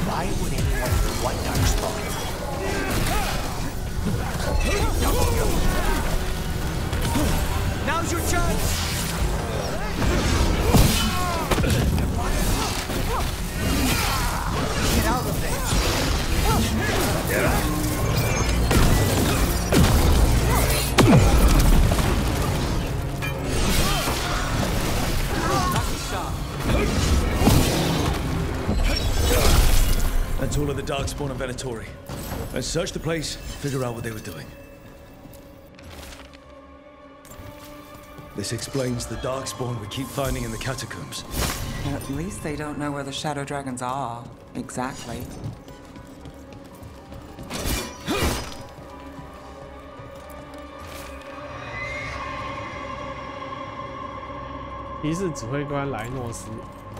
S19: Why would anyone want Darkspawn?
S12: Now's your chance!
S19: Get out of there!
S14: Lucky shot.
S4: Darkspawn and Venatori. Let's search the place, figure out what they were doing. This explains the Darkspawn we keep finding in the catacombs.
S14: At least they don't know where the Shadow Dragons are. Exactly.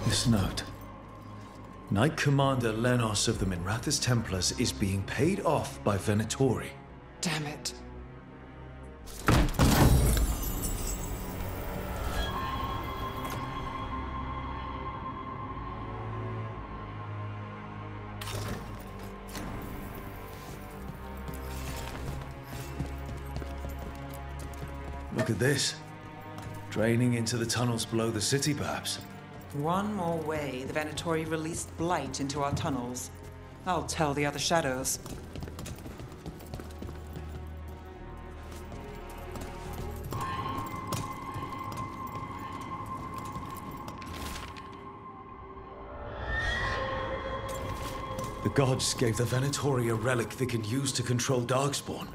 S4: This note. Knight Commander Lenos of the Minrathous Templars is being paid off by Venatori.
S14: Damn it.
S4: Look at this. Draining into the tunnels below the city, perhaps.
S14: One more way the Venatori released blight into our tunnels. I'll tell the other shadows.
S4: The gods gave the Venatori a relic they can use to control Darkspawn.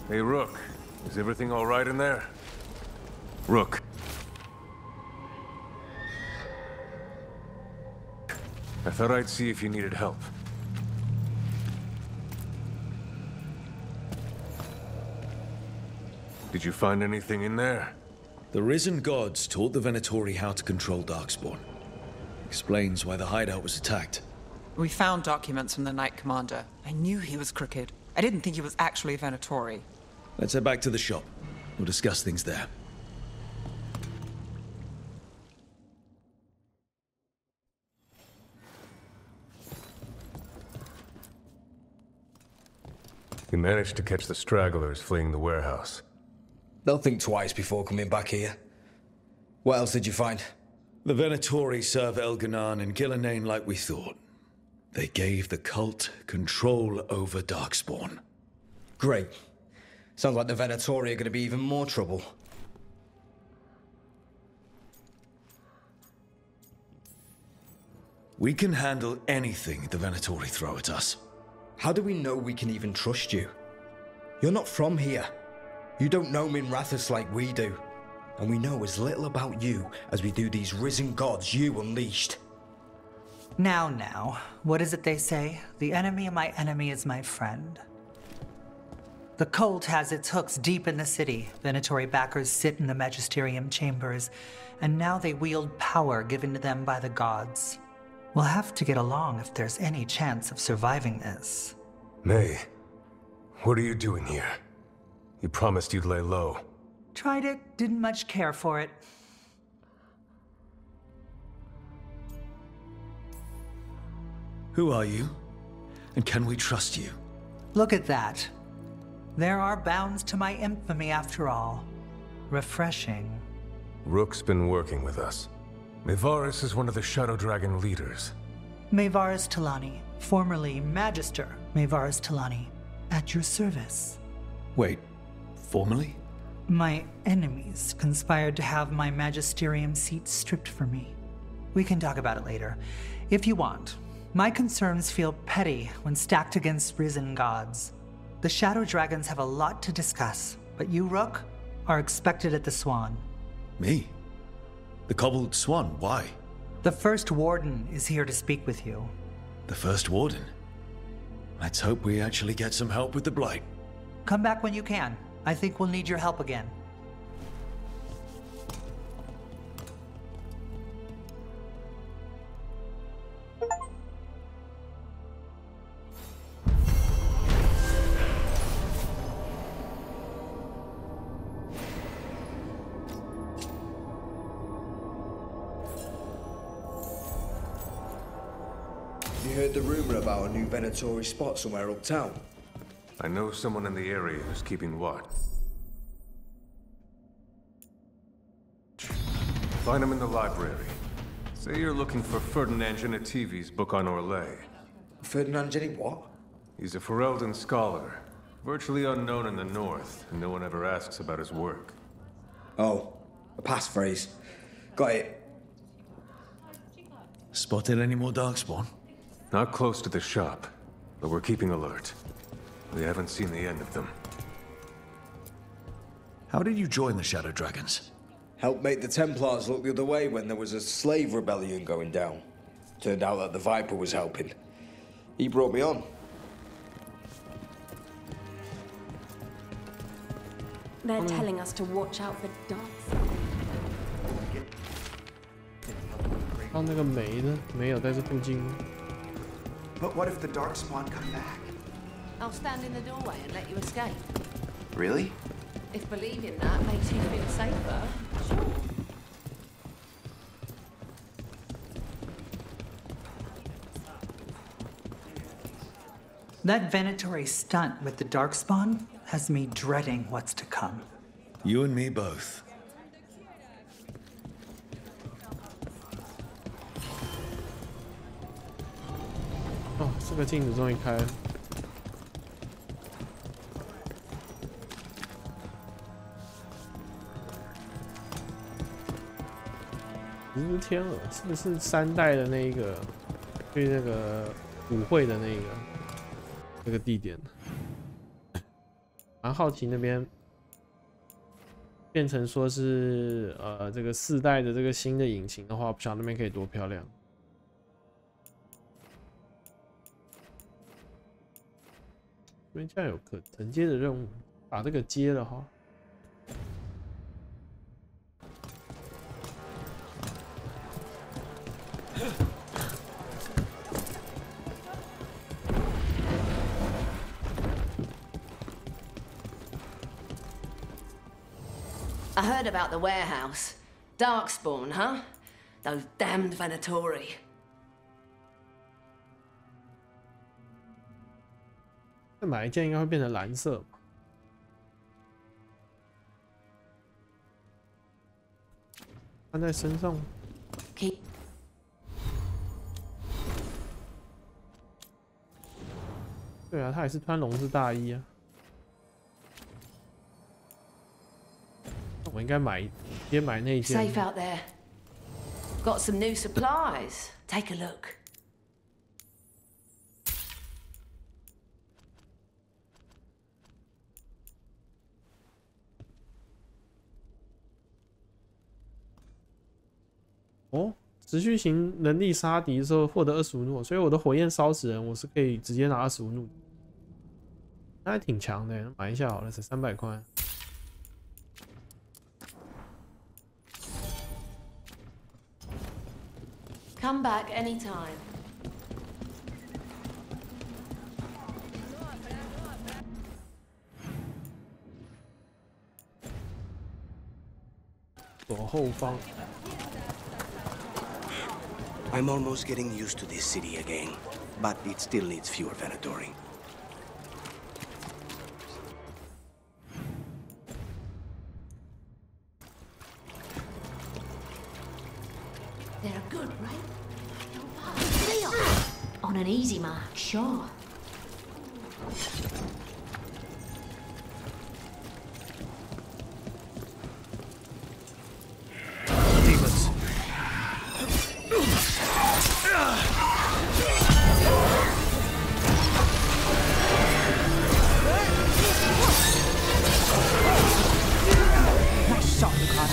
S16: Hey, Rook. Is everything all right in there? Rook. I thought I'd see if you needed help. Did you find anything in there?
S4: The risen gods taught the Venatori how to control Darkspawn. Explains why the hideout was attacked.
S14: We found documents from the Knight Commander. I knew he was crooked. I didn't think he was actually a Venatori.
S4: Let's head back to the shop. We'll discuss things there.
S16: We managed to catch the stragglers fleeing the warehouse.
S20: They'll think twice before coming back here. What else did you find?
S4: The Venatori serve Elganan and Gillenane like we thought. They gave the cult control over Darkspawn.
S20: Great. Sounds like the Venatori are going to be even more trouble.
S4: We can handle anything the Venatori throw at us.
S20: How do we know we can even trust you? You're not from here. You don't know Minrathous like we do. And we know as little about you as we do these risen gods you unleashed.
S21: Now, what is it they say? The enemy of my enemy is my friend. The cult has its hooks deep in the city. Venatori backers sit in the magisterium chambers, and now they wield power given to them by the gods. We'll have to get along if there's any chance of surviving this.
S16: May, what are you doing here? You promised you'd lay low.
S21: Tried it, didn't much care for it.
S4: Who are you? And can we trust you?
S21: Look at that. There are bounds to my infamy after all. Refreshing.
S16: Rook's been working with us. Mayvaris is one of the Shadow Dragon leaders.
S21: Mayvaris Talani, formerly Magister Mayvaris Talani, at your service.
S4: Wait, formerly?
S21: My enemies conspired to have my magisterium seat stripped from me. We can talk about it later, if you want. My concerns feel petty when stacked against risen gods. The Shadow Dragons have a lot to discuss, but you, Rook, are expected at the Swan.
S4: Me? The Cobbled Swan, why?
S21: The First Warden is here to speak with you.
S4: The First Warden? Let's hope we actually get some help with the Blight.
S21: Come back when you can. I think we'll need your help again.
S20: You heard the rumor about a new Venatori spot somewhere uptown?
S16: I know someone in the area who's keeping watch. Find him in the library. Say you're looking for Ferdinand Genetivi's book on Orlais.
S20: Ferdinand Geni what?
S16: He's a Ferelden scholar, virtually unknown in the north, and no one ever asks about his work.
S20: Oh, a passphrase. Got it.
S4: Spotted any more darkspawn?
S16: Not close to the shop, but we're keeping alert. We haven't seen the end of them.
S4: How did you join the Shadow Dragons?
S20: Helped make the Templars look the other way when there was a slave rebellion going down. Turned out that the Viper was helping. He brought me on.
S17: They're telling us to watch out for dogs.
S1: 然后那个梅呢？没有在这附近。
S18: But what if the darkspawn come back?
S9: I'll stand in the doorway and let you escape.
S18: Really?
S9: If believing that makes you feel safer, sure.
S21: That Venatori stunt with the Darkspawn has me dreading what's to come.
S4: You and me both.
S1: 哦，这个镜子终于开了。十之天鹅是不是3代的那一个，去那个舞会的那个地点？蛮好奇那边变成说是这个4代的这个新的引擎的话，不晓得那边可以多漂亮。 这边竟然有可承接的任务，把这个接了哈。
S9: I heard about the warehouse. Darkspawn, huh? Those damned Venatori.
S1: 再买一件应该会变成蓝色吧？穿在身上。对啊，他也是穿龙之大衣啊。我应该先买那件。
S9: Safe out there. Got some new supplies. Take a look.
S1: 哦，持续型能力杀敌的时候获得25怒，所以我的火焰烧死人，我是可以直接拿25怒，那还挺强的，买一下好了，才300块。
S9: Come back anytime.
S1: 左后方。
S2: I'm almost getting used to this city again, but it still needs fewer Venatori.
S15: They're good, right? They are. On an easy mark, sure.
S4: Demons.
S21: Nice shot, Lucas.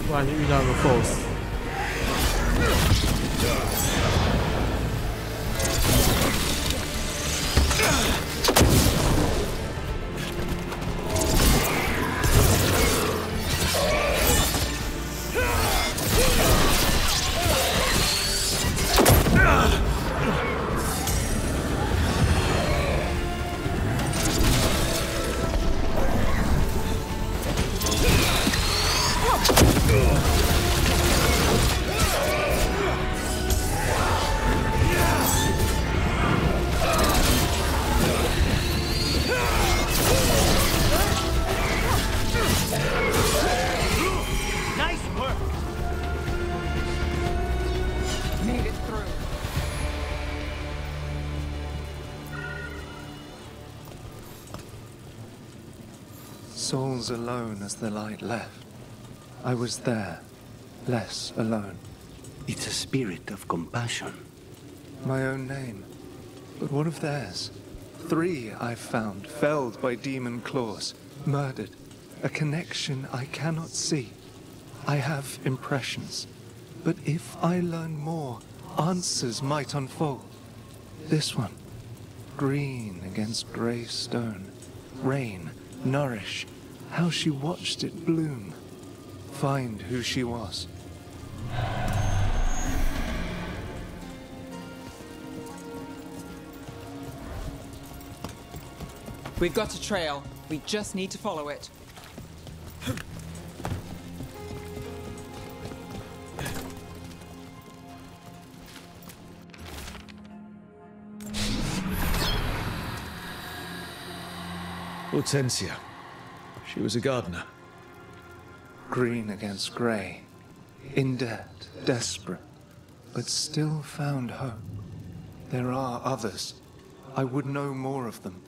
S1: 突然就遇到个 boss。Souls
S7: alone as the light left. I was there, less alone.
S2: It's a spirit of compassion.
S7: My own name. But what of theirs? 3 I've found, felled by demon claws, murdered. A connection I cannot see. I have impressions. But if I learn more, answers might unfold. This one. Green against grey stone. Rain, nourish. How she watched it bloom. Find who she was.
S14: We've got a trail. We just need to follow it.
S4: Hortensia. She was a gardener.
S7: Green against grey. In debt, desperate, but still found hope. There are others. I would know more of them.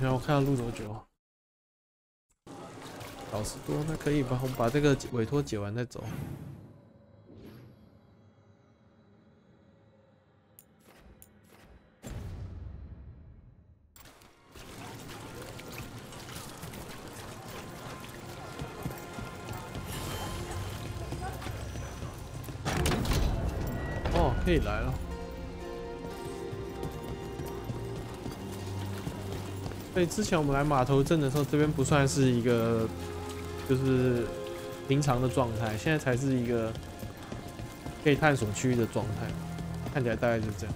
S1: 让我看到录多久？小时多，那可以吧？我们把这个委托解完再走。哦，可以来了。 所以之前我们来码头镇的时候，这边不算是一个就是平常的状态，现在才是一个可以探索区域的状态，看起来大概就是这样。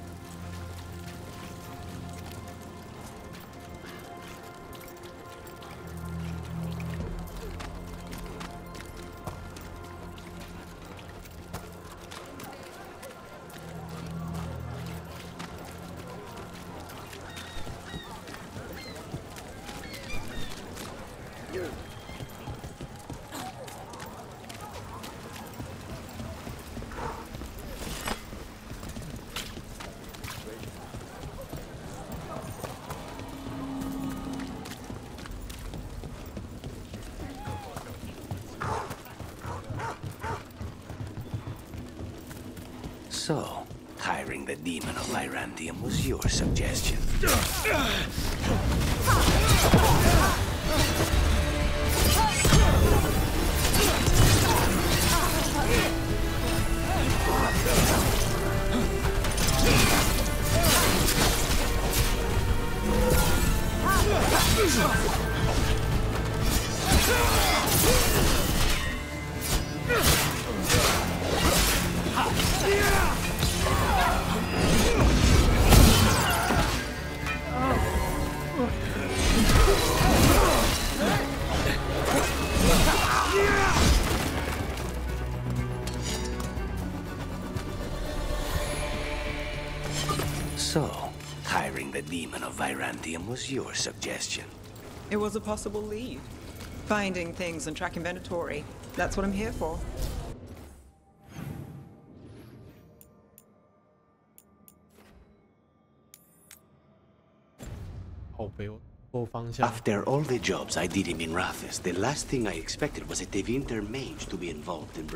S2: So, hiring the demon of Lyrantium was your suggestion. So, hiring the demon of Vyrantium was your suggestion.
S14: It was a possible lead. Finding things and tracking Venatori. That's what I'm here for.
S2: After all the jobs I did him in Rathis, the last thing I expected was a Tevinter mage to be involved in...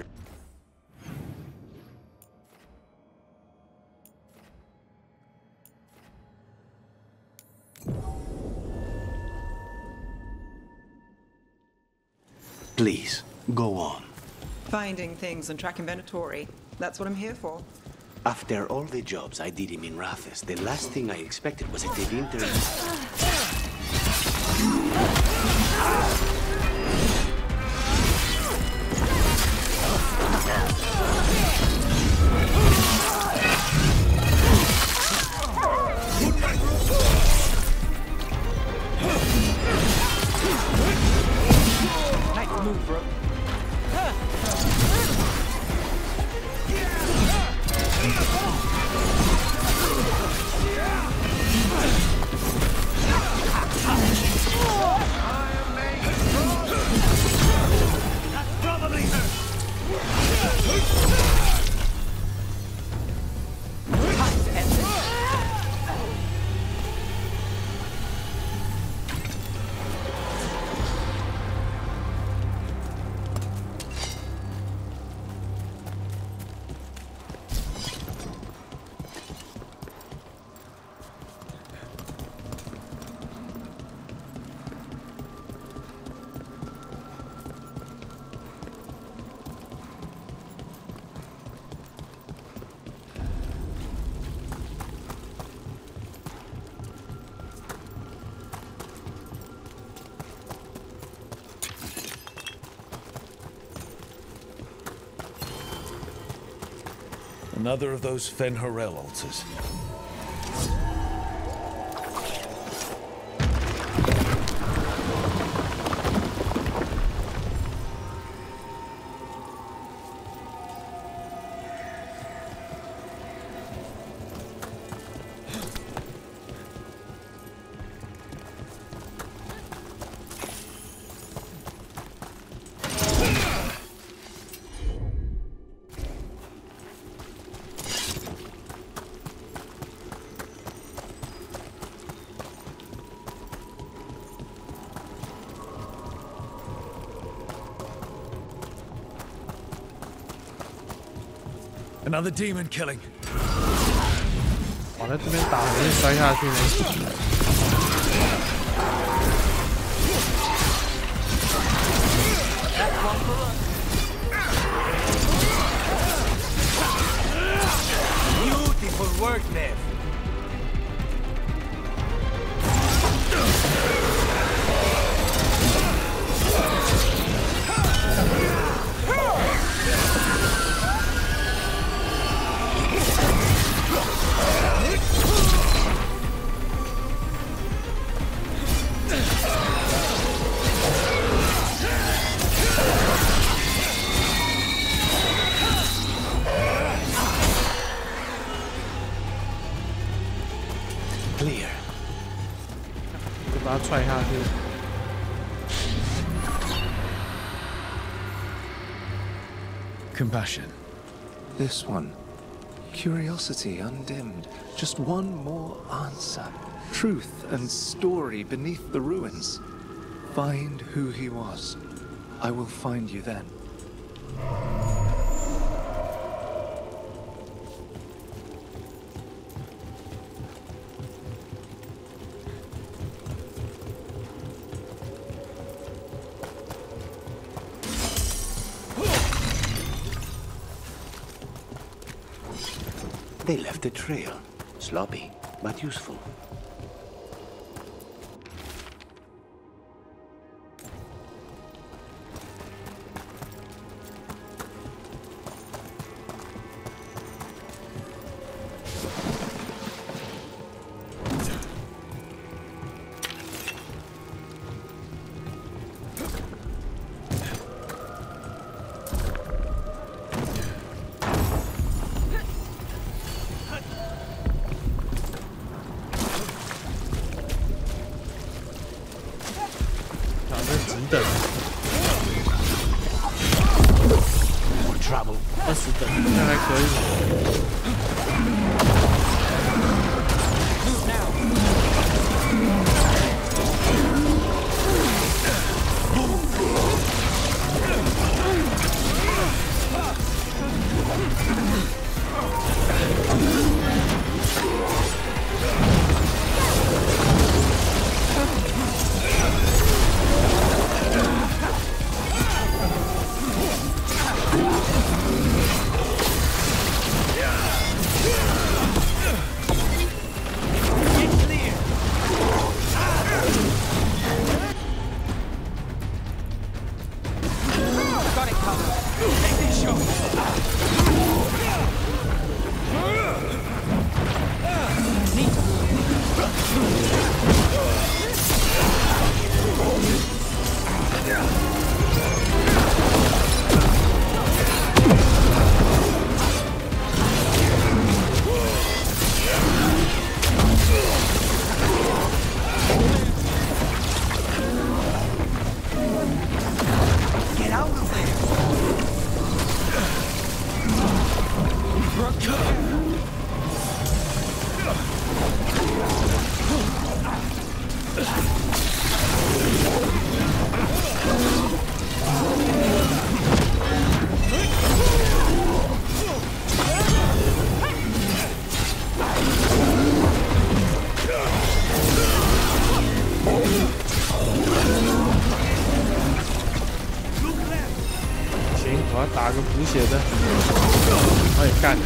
S2: Please, go on.
S14: Finding things and tracking Venatori. That's what I'm here for.
S2: After all the jobs I did him in Rathis, the last thing I expected was a Tevinter...
S14: Nice move, bro.
S4: Another of those Fen'Harel altars. Another demon killing.
S1: 我在这边打，我会摔下去呢。
S19: Beautiful work, Nev.
S2: Clear.
S1: 就把它踹下去。
S4: Compassion.
S7: This one. Curiosity undimmed. Just one more answer. Truth and story beneath the ruins. Find who he was. I will find you then.
S2: They left a trail. Sloppy, but useful.
S19: More trouble.
S1: 20等，应该还可以。打个补血的，哎干！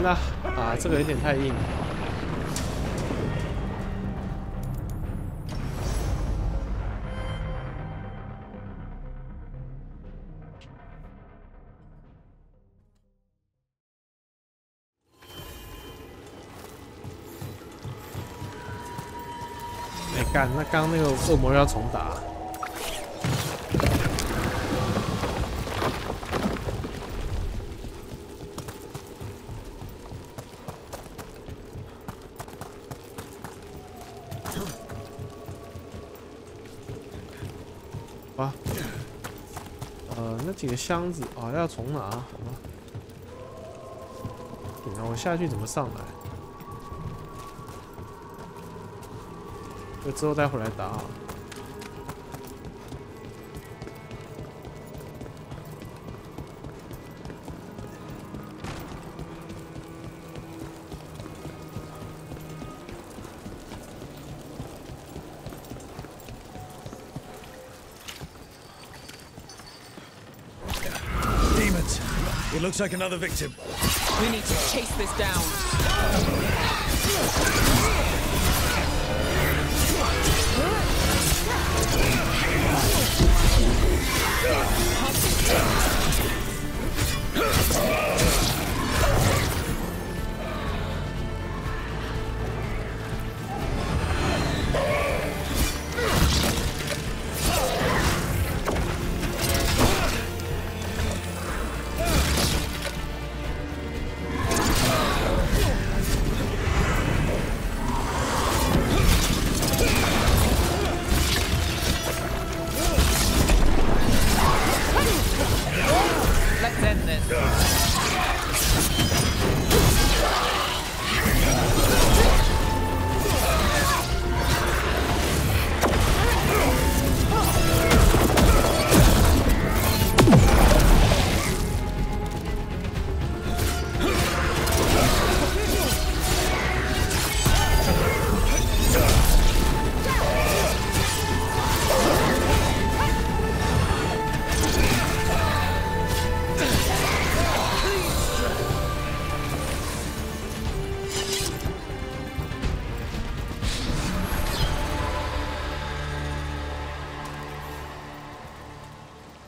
S1: 啦！啊，这个有点太硬。哎，干！那刚刚那个恶魔要重打。 哇，那几个箱子啊，要从哪？好吧，那我下去怎么上来？我之后再回来打啊。
S4: It looks like another victim.
S14: We need to chase this down.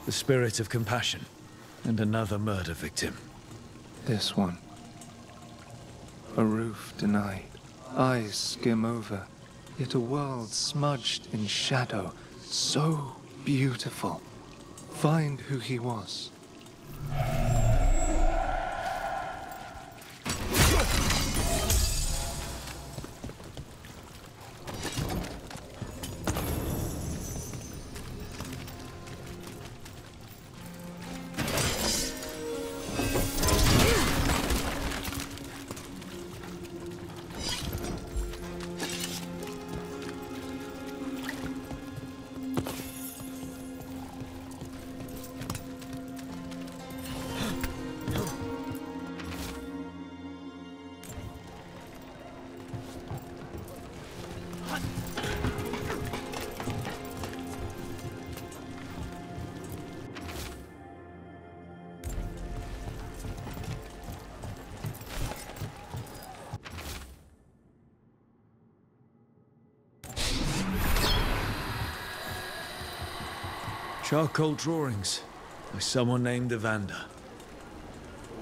S4: The spirit of compassion, and another murder victim.
S7: This one. A roof denied, eyes skim over, yet a world smudged in shadow, so beautiful. Find who he was.
S4: Charcoal drawings by someone named Evander.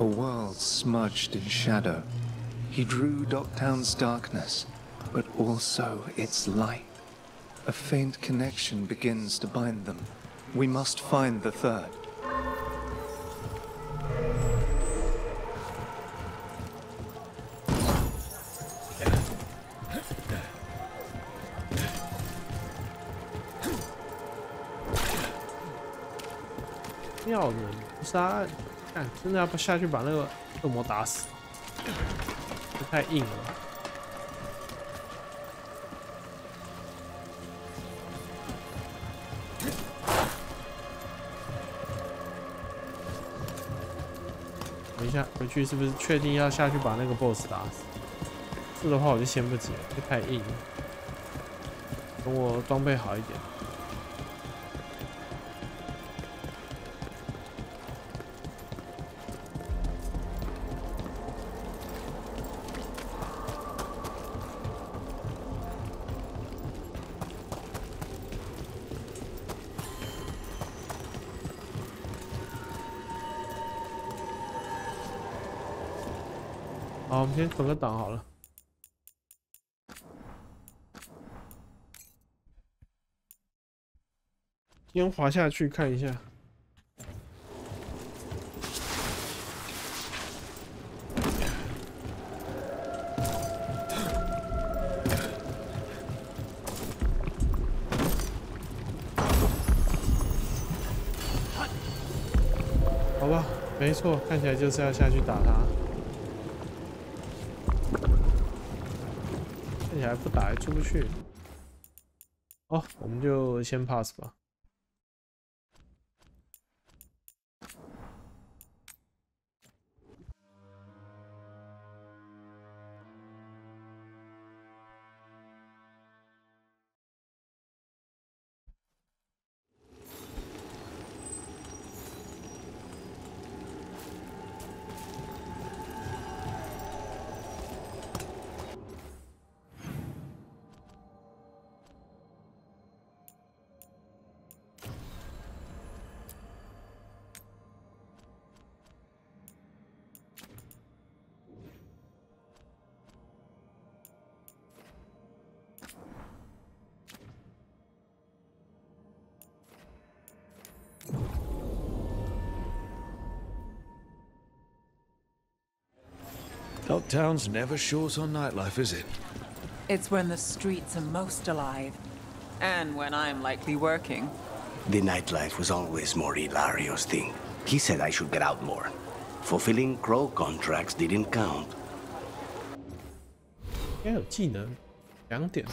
S7: A world smudged in shadow. He drew Docktown's darkness, but also its light. A faint connection begins to bind them. We must find the third.
S1: 妙人杀案，看真的要不下去把那个恶魔打死，这太硬了。等一下回去是不是确定要下去把那个 BOSS 打死？是的话我就先不急了，这太硬了。等我装备好一点。好，我们先存个档好了。先滑下去看一下。好吧，没错，看起来就是要下去打他。看起来不打还出不去。哦，我们就先 pass 吧。
S4: Dogtown's never short on nightlife, is it?
S14: It's when the streets are most alive. And when I'm likely working.
S2: The nightlife was always more Hilario's thing. He said I should get out more. Fulfilling crow contracts didn't count.
S1: 应该有技能2点。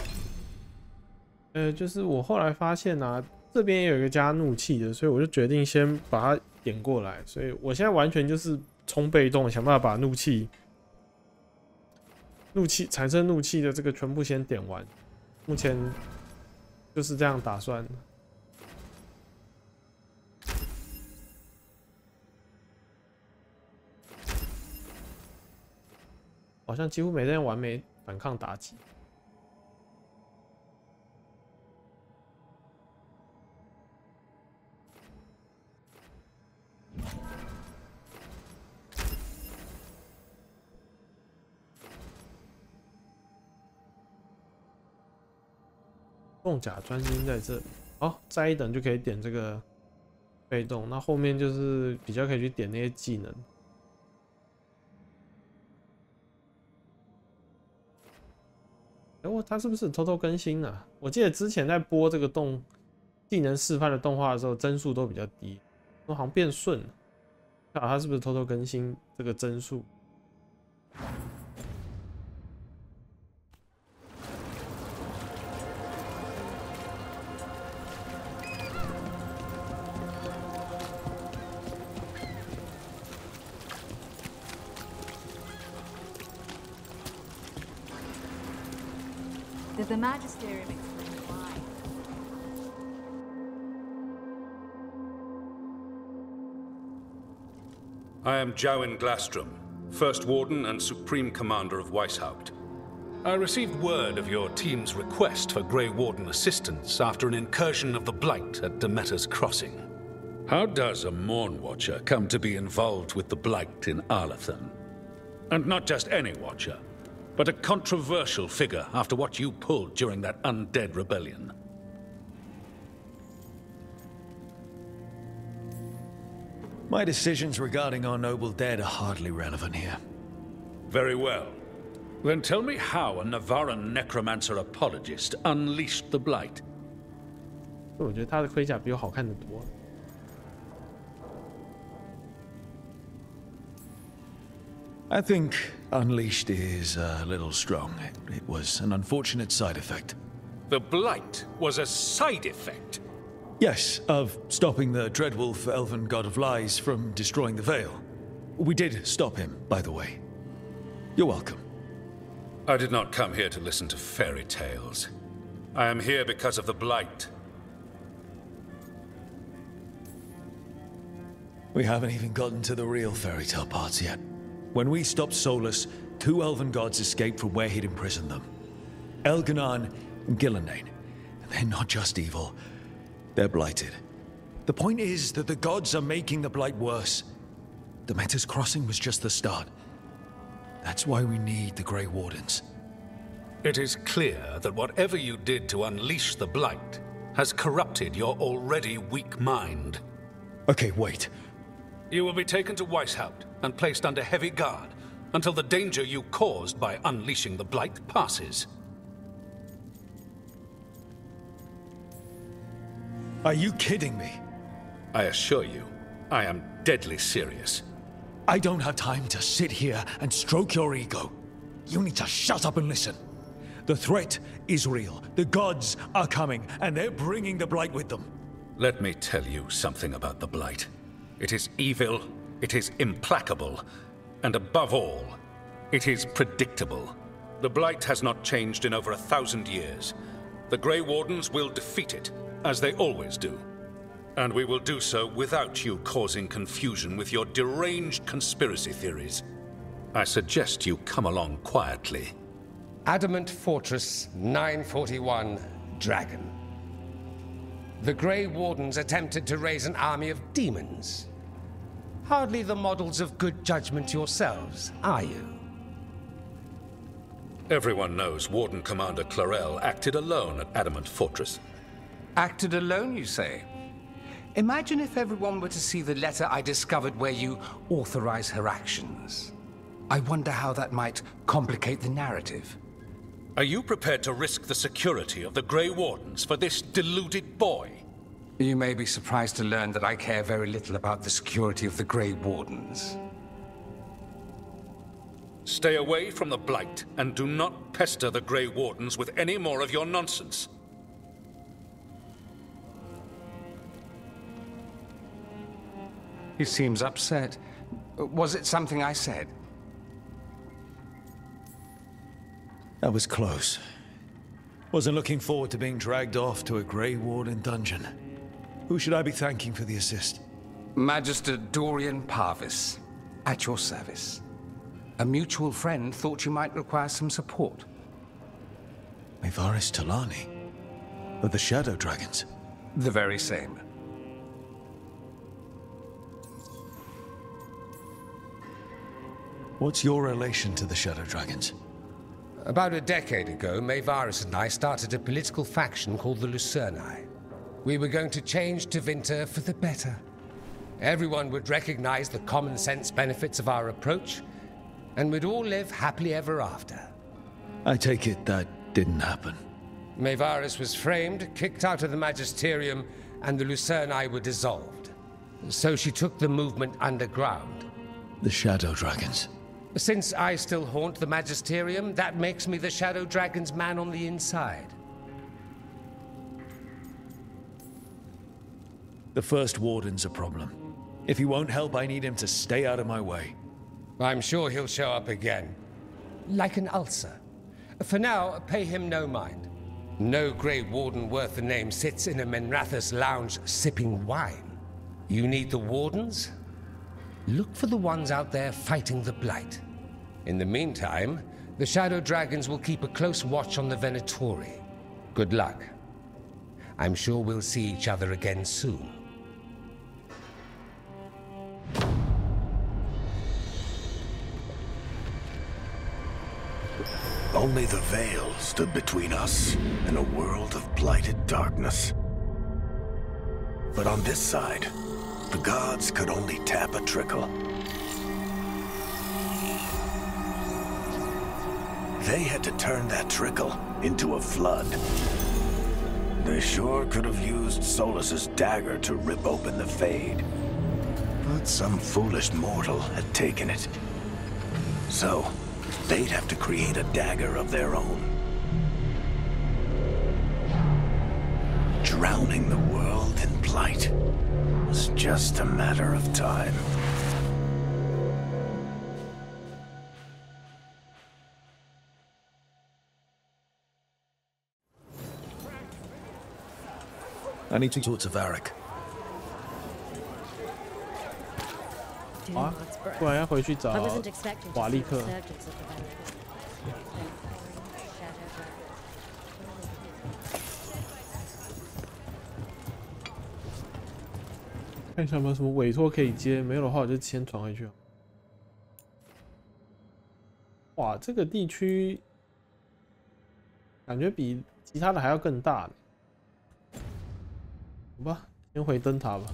S1: 就是我后来发现啊，这边也有一个加怒气的，所以我就决定先把它点过来。所以我现在完全就是冲被动，想办法把怒气产生怒气的这个全部先点完。目前就是这样打算。好像几乎每天完美反抗打击。重甲专精在这里，好，再一等就可以点这个被动，那后面就是比较可以去点那些技能。他是不是偷偷更新啊？我记得之前在播这个技能示范的动画的时候，帧数都比较低，都好像变顺了。看他是不是偷偷更新这个帧数？
S8: Did the Magisterium explain why?
S22: I am Jowin Glastrom, First Warden and Supreme Commander of Weishaupt. I received word of your team's request for Grey Warden assistance after an incursion of the Blight at Demeter's Crossing. How does a Morn Watcher come to be involved with the Blight in Arlathan? And not just any Watcher, but a controversial figure after what you pulled during that undead rebellion.
S4: My decisions regarding our noble dead are hardly relevant here.
S22: Very well. Then tell me how a Navaran necromancer apologist unleashed the Blight.
S1: 我觉得他的盔甲比我好看得多。
S4: I think unleashed is a little strong. It was an unfortunate side effect.
S22: The Blight was a side effect?
S4: Yes, of stopping the Dreadwolf, elven god of lies, from destroying the Veil. We did stop him, by the way. You're welcome.
S22: I did not come here to listen to fairy tales. I am here because of the Blight.
S4: We haven't even gotten to the real fairy tale parts yet. When we stopped Solus, 2 elven gods escaped from where he'd imprisoned them. Elganon and Gillenane. And they're not just evil, they're blighted. The point is that the gods are making the blight worse. Demeter's Crossing was just the start. That's why we need the Grey Wardens.
S22: It is clear that whatever you did to unleash the Blight has corrupted your already weak mind.
S4: Okay, wait.
S22: You will be taken to Weishaupt and placed under heavy guard until the danger you caused by unleashing the Blight passes.
S4: Are you kidding me?
S22: I assure you, I am deadly serious.
S4: I don't have time to sit here and stroke your ego. You need to shut up and listen. The threat is real. The gods are coming, and they're bringing the Blight with them.
S22: Let me tell you something about the Blight. It is evil, it is implacable, and above all, it is predictable. The Blight has not changed in over 1,000 years. The Grey Wardens will defeat it, as they always do. And we will do so without you causing confusion with your deranged conspiracy theories. I suggest you come along quietly.
S10: Adamant Fortress 941 Dragon. The Grey Wardens attempted to raise an army of demons. Hardly the models of good judgment yourselves, are you?
S22: Everyone knows Warden Commander Clarel acted alone at Adamant Fortress.
S10: Acted alone, you say? Imagine if everyone were to see the letter I discovered where you authorize her actions. I wonder how that might complicate the narrative.
S22: Are you prepared to risk the security of the Grey Wardens for this deluded boy?
S10: You may be surprised to learn that I care very little about the security of the Grey Wardens.
S22: Stay away from the Blight, and do not pester the Grey Wardens with any more of your nonsense.
S10: He seems upset. Was it something I said?
S4: That was close. Wasn't looking forward to being dragged off to a Grey Warden dungeon. Who should I be thanking for the assist?
S10: Magister Dorian Parvis, at your service. A mutual friend thought you might require some support.
S4: Maevaris Talani? Of the Shadow Dragons?
S10: The very same.
S4: What's your relation to the Shadow Dragons?
S10: About a decade ago, Maevaris and I started a political faction called the Lucerni. We were going to change Tevinter for the better. Everyone would recognize the common sense benefits of our approach, and we'd all live happily ever after.
S4: I take it that didn't happen.
S10: Maevaris was framed, kicked out of the Magisterium, and the Lucerni were dissolved. So she took the movement underground.
S4: The Shadow Dragons.
S10: Since I still haunt the Magisterium, that makes me the Shadow Dragon's man on the inside.
S4: The First Warden's a problem. If he won't help, I need him to stay out of my way.
S10: I'm sure he'll show up again. Like an ulcer. For now, pay him no mind. No Grey Warden worth the name sits in a Menrathus lounge sipping wine. You need the Wardens? Look for the ones out there fighting the Blight. In the meantime, the Shadow Dragons will keep a close watch on the Venatori. Good luck. I'm sure we'll see each other again soon.
S11: Only the veil stood between us and a world of blighted darkness. But on this side, the gods could only tap a trickle. They had to turn that trickle into a flood. They sure could have used Solus's dagger to rip open the Fade. But some foolish mortal had taken it. So, they'd have to create a dagger of their own. Drowning the world in blight was just a matter of time.
S4: I need to talk to Varric.
S1: 啊，不然要回去找瓦利克。看一下有没有什么委托可以接，没有的话我就先传回去。哇，这个地区感觉比其他的还要更大。好吧，先回灯塔吧。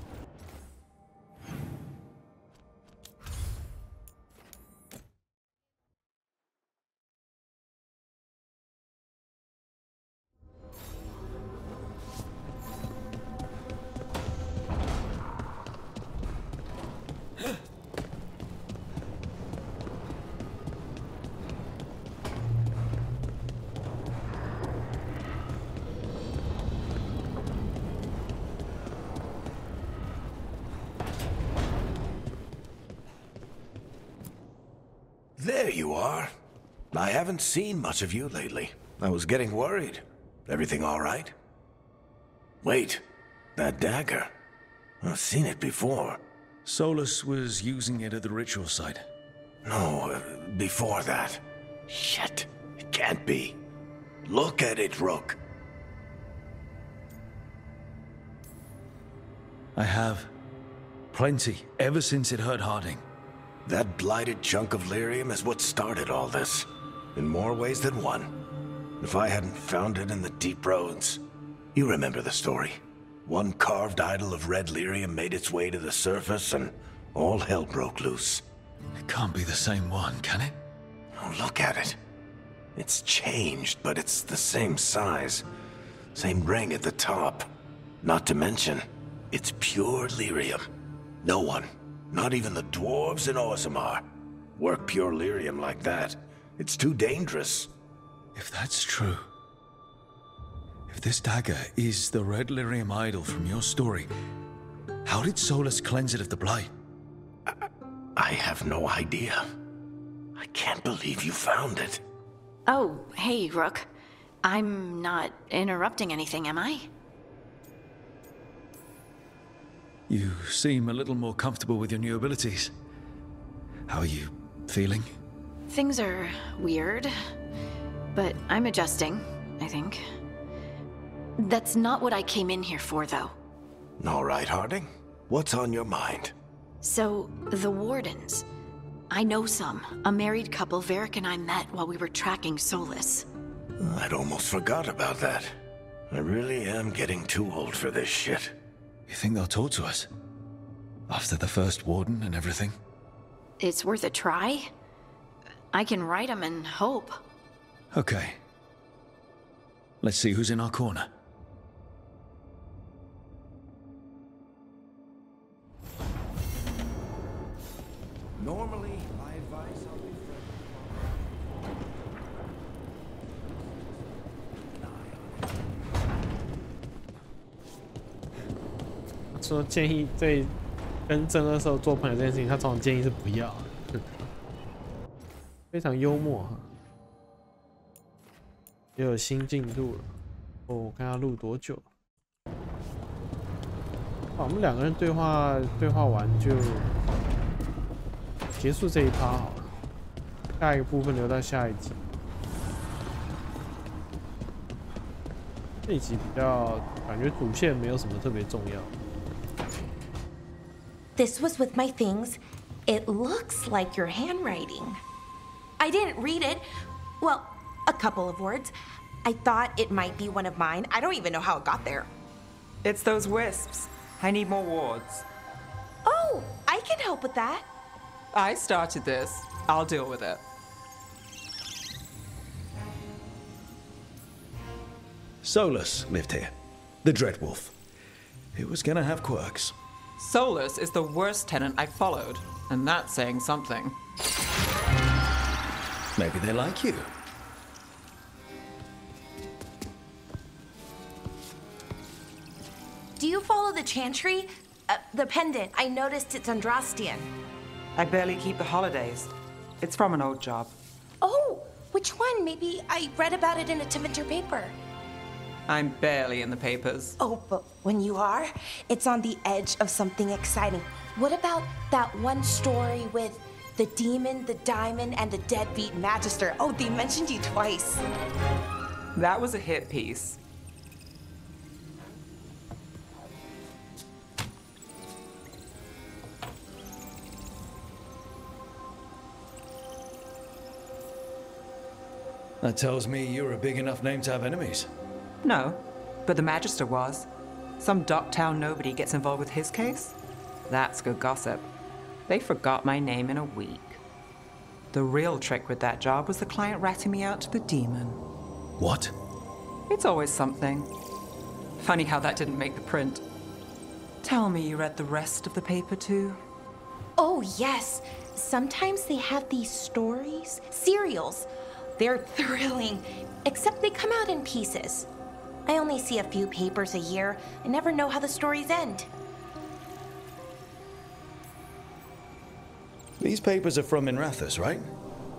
S11: There you are. I haven't seen much of you lately. I was getting worried. Everything all right? Wait, that dagger. I've seen it before.
S4: Solus was using it at the ritual site.
S11: No, before that. Shit, it can't be. Look at it, Rook.
S4: I have. Plenty, ever since it hurt Harding.
S11: That blighted chunk of lyrium is what started all this. In more ways than one. If I hadn't found it in the deep roads. You remember the story. One carved idol of red lyrium made its way to the surface and all hell broke loose.
S4: It can't be the same one, can it?
S11: Oh, look at it. It's changed, but it's the same size. Same ring at the top. Not to mention, it's pure lyrium. No one, not even the dwarves in Orzammar, work pure lyrium like that. It's too dangerous.
S4: If that's true, if this dagger is the red lyrium idol from your story, how did Solus cleanse it of the blight?
S11: I have no idea. I can't believe you found it.
S15: Oh, hey, Rook. I'm not interrupting anything, am I?
S4: You seem a little more comfortable with your new abilities. How are you feeling?
S15: Things are weird, but I'm adjusting, I think. That's not what I came in here for, though.
S11: All right, Harding. What's on your mind?
S15: So, the Wardens. I know some. A married couple Varric and I met while we were tracking Solus.
S11: I'd almost forgot about that. I really am getting too old for this shit.
S4: You think they'll talk to us? After the first Warden and everything?
S15: It's worth a try. I can write them and hope.
S4: Okay. Let's see who's in our corner.
S11: Normally, I advise I'll be
S1: friendly. 说建议对跟正二兽做朋友这件事情，他通常建议是不要，非常幽默哈，也有新进度了。哦，我看他录多久？好，我们两个人对话完就结束这一趴好了，下一个部分留到下一集。这一集比较感觉主线没有什么特别重要。
S3: This was with my things. It looks like your handwriting. I didn't read it. Well, a couple of words. I thought it might be one of mine. I don't even know how it got there.
S14: It's those wisps. I need more wards.
S3: Oh, I can help with that.
S14: I started this. I'll deal with it.
S4: Solus lived here. The Dreadwolf. It was gonna have quirks.
S14: Solus is the worst tenant I followed, and that's saying something.
S4: Maybe they like you.
S3: Do you follow the chantry? The pendant. I noticed it's Andrastian.
S14: I barely keep the holidays. It's from an old job.
S3: Oh, which one? Maybe I read about it in a Tevinter paper.
S14: I'm barely in the papers.
S3: Oh, but when you are, it's on the edge of something exciting. What about that one story with the demon, the diamond, and the deadbeat magister? Oh, they mentioned you twice.
S14: That was a hit piece.
S4: That tells me you're a big enough name to have enemies.
S14: No, but the Magister was. Some Docktown nobody gets involved with his case? That's good gossip. They forgot my name in a week. The real trick with that job was the client ratting me out to the demon.
S4: What?
S14: It's always something. Funny how that didn't make the print. Tell me you read the rest of the paper too?
S3: Oh, yes. Sometimes they have these stories, serials. They're thrilling, except they come out in pieces. I only see a few papers a year and never know how the stories end.
S4: These papers are from Minrathous, right?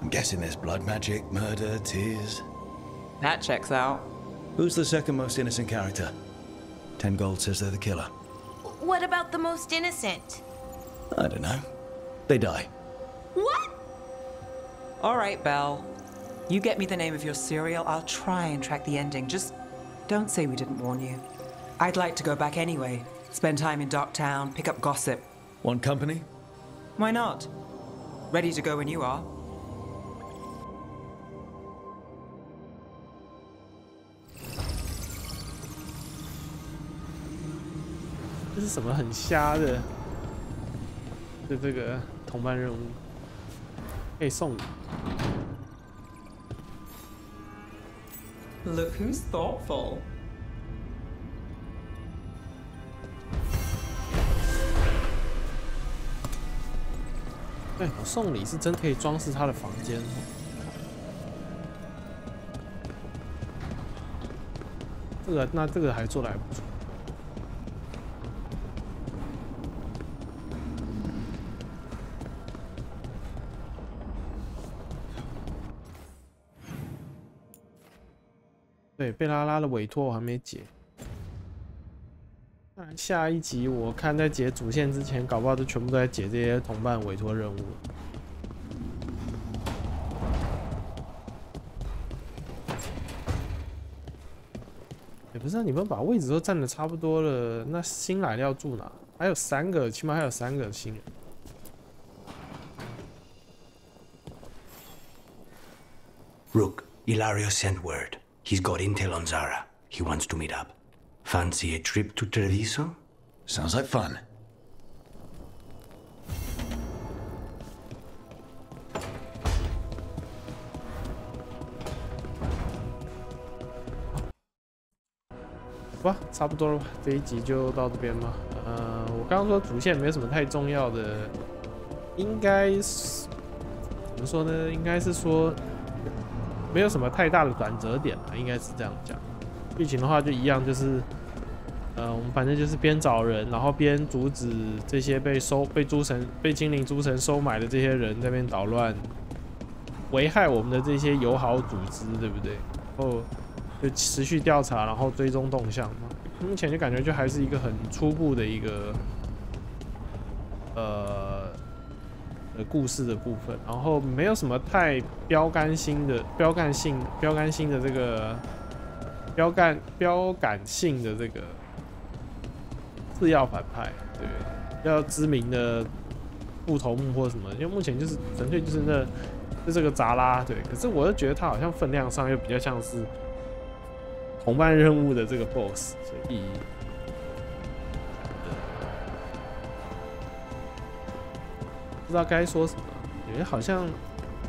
S4: I'm guessing there's blood magic, murder, tears.
S14: That checks out.
S4: Who's the second most innocent character? 10 gold says they're the killer.
S3: What about the most innocent?
S4: I don't know. They die.
S3: What?
S14: All right, Belle. You get me the name of your serial, I'll try and track the ending. Just don't say we didn't warn you. I'd like to go back anyway. Spend time in Docktown, pick up gossip.
S4: Want company?
S14: Why not? Ready to go when you are.
S1: 这是什么很瞎的这个同伴任务，可以送礼。
S14: Look who's thoughtful.
S1: 对，我送礼是真可以装饰他的房间。这个还做得还不错。对，贝拉拉的委托我还没解。当然，下一集我看在解主线之前，搞不好就全部都在解这些同伴委托任务了。也不是啊，你们把位置都占的差不多了，那新来的要住哪？还有3个，起码还有3个新人。
S2: Rook, Ilario sent word. He's got intel on Zara. He wants to meet up. Fancy a trip to Treviso?
S4: Sounds like fun.
S1: 吧，差不多了吧，这一集就到这边吧。我刚刚说主线没什么太重要的，应该是怎么说呢？应该是说。 没有什么太大的转折点了，应该是这样讲。剧情的话就一样，就是，我们反正就是边找人，然后边阻止这些被精灵诸神收买的这些人在那边捣乱，危害我们的这些友好组织，对不对？然后就持续调查，然后追踪动向嘛。目前就感觉就还是一个很初步的一个，故事的部分，然后没有什么太标杆性的这个标杆性的这个次要反派，对，比较知名的副头目或什么，因为目前就是纯粹就是这个扎拉，对，可是我又觉得他好像分量上又比较像是同伴任务的这个 BOSS， 所以。 不知道该说什么，因为好像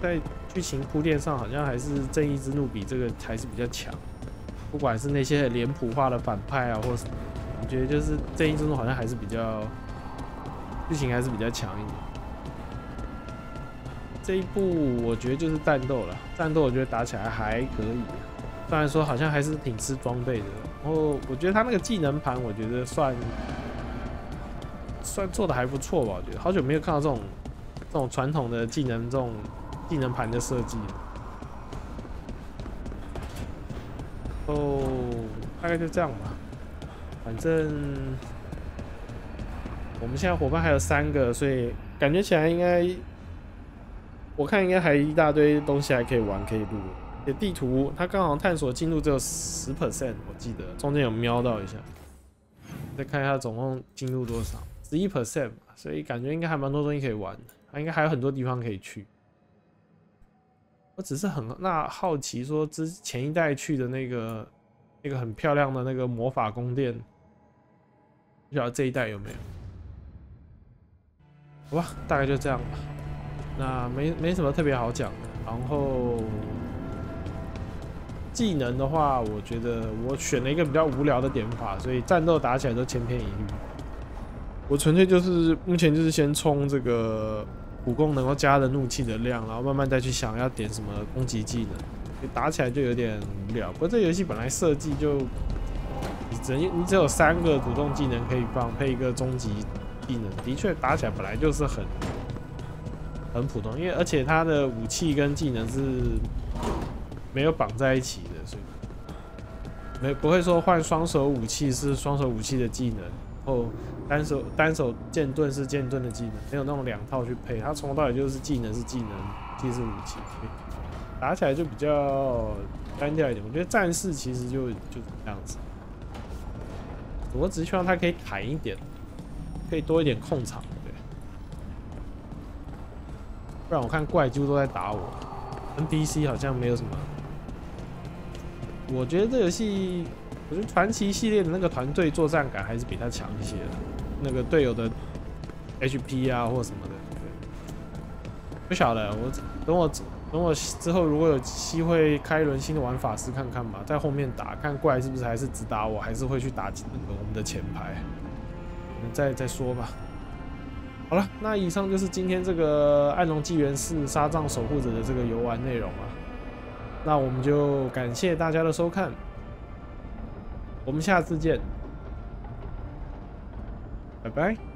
S1: 在剧情铺垫上，好像还是正义之怒比这个还是比较强。不管是那些脸谱化的反派啊，或什么，我觉得就是正义之怒好像还是比较剧情还是比较强一点。这一部我觉得就是战斗了，战斗我觉得打起来还可以，虽然说好像还是挺吃装备的。然后我觉得他那个技能盘，我觉得算做的还不错吧，我觉得好久没有看到这种传统的技能盘的设计了。大概就这样吧。反正我们现在伙伴还有3个，所以感觉起来应该，我看应该还一大堆东西还可以玩可以录。地图它刚好探索进度只有10%，我记得中间有瞄到一下。再看一下总共进度多少。11%嘛，所以感觉应该还蛮多东西可以玩的，应该还有很多地方可以去。我只是很好奇，说前一代去的那个很漂亮的那个魔法宫殿，不晓得这一代有没有？好吧，大概就这样吧。那没什么特别好讲的。然后技能的话，我觉得我选了一个比较无聊的点法，所以战斗打起来都千篇一律。我纯粹就是目前就是先冲这个武功能够加的怒气的量，然后慢慢再去想要点什么攻击技能，打起来就有点无聊。不过这游戏本来设计就你只有3个主动技能可以放，配一个终极技能，的确打起来本来就是很普通，因为而且它的武器跟技能是没有绑在一起的，所以不会说换双手武器是双手武器的技能，然后单手剑盾是剑盾的技能，没有那种2套去配，它从头到尾就是技能是技能，武器是武器，打起来就比较单调一点。我觉得战士其实就这样子，我只是希望它可以坦一点，可以多一点控场，对。不然我看怪几乎都在打我 ，NPC 好像没有什么。我觉得这游戏，我觉得传奇系列的那个团队作战感还是比它强一些的，那个队友的 HP 啊或什么的，对。不晓得，等我之后如果有机会开一轮新的玩法试看看吧，在后面打看怪是不是还是只打我，还是会去打我们的前排，再说吧。好了，那以上就是今天这个《暗龙纪元4纱帐守护者》的这个游玩内容啊。那我们就感谢大家的收看，我们下次见，拜拜。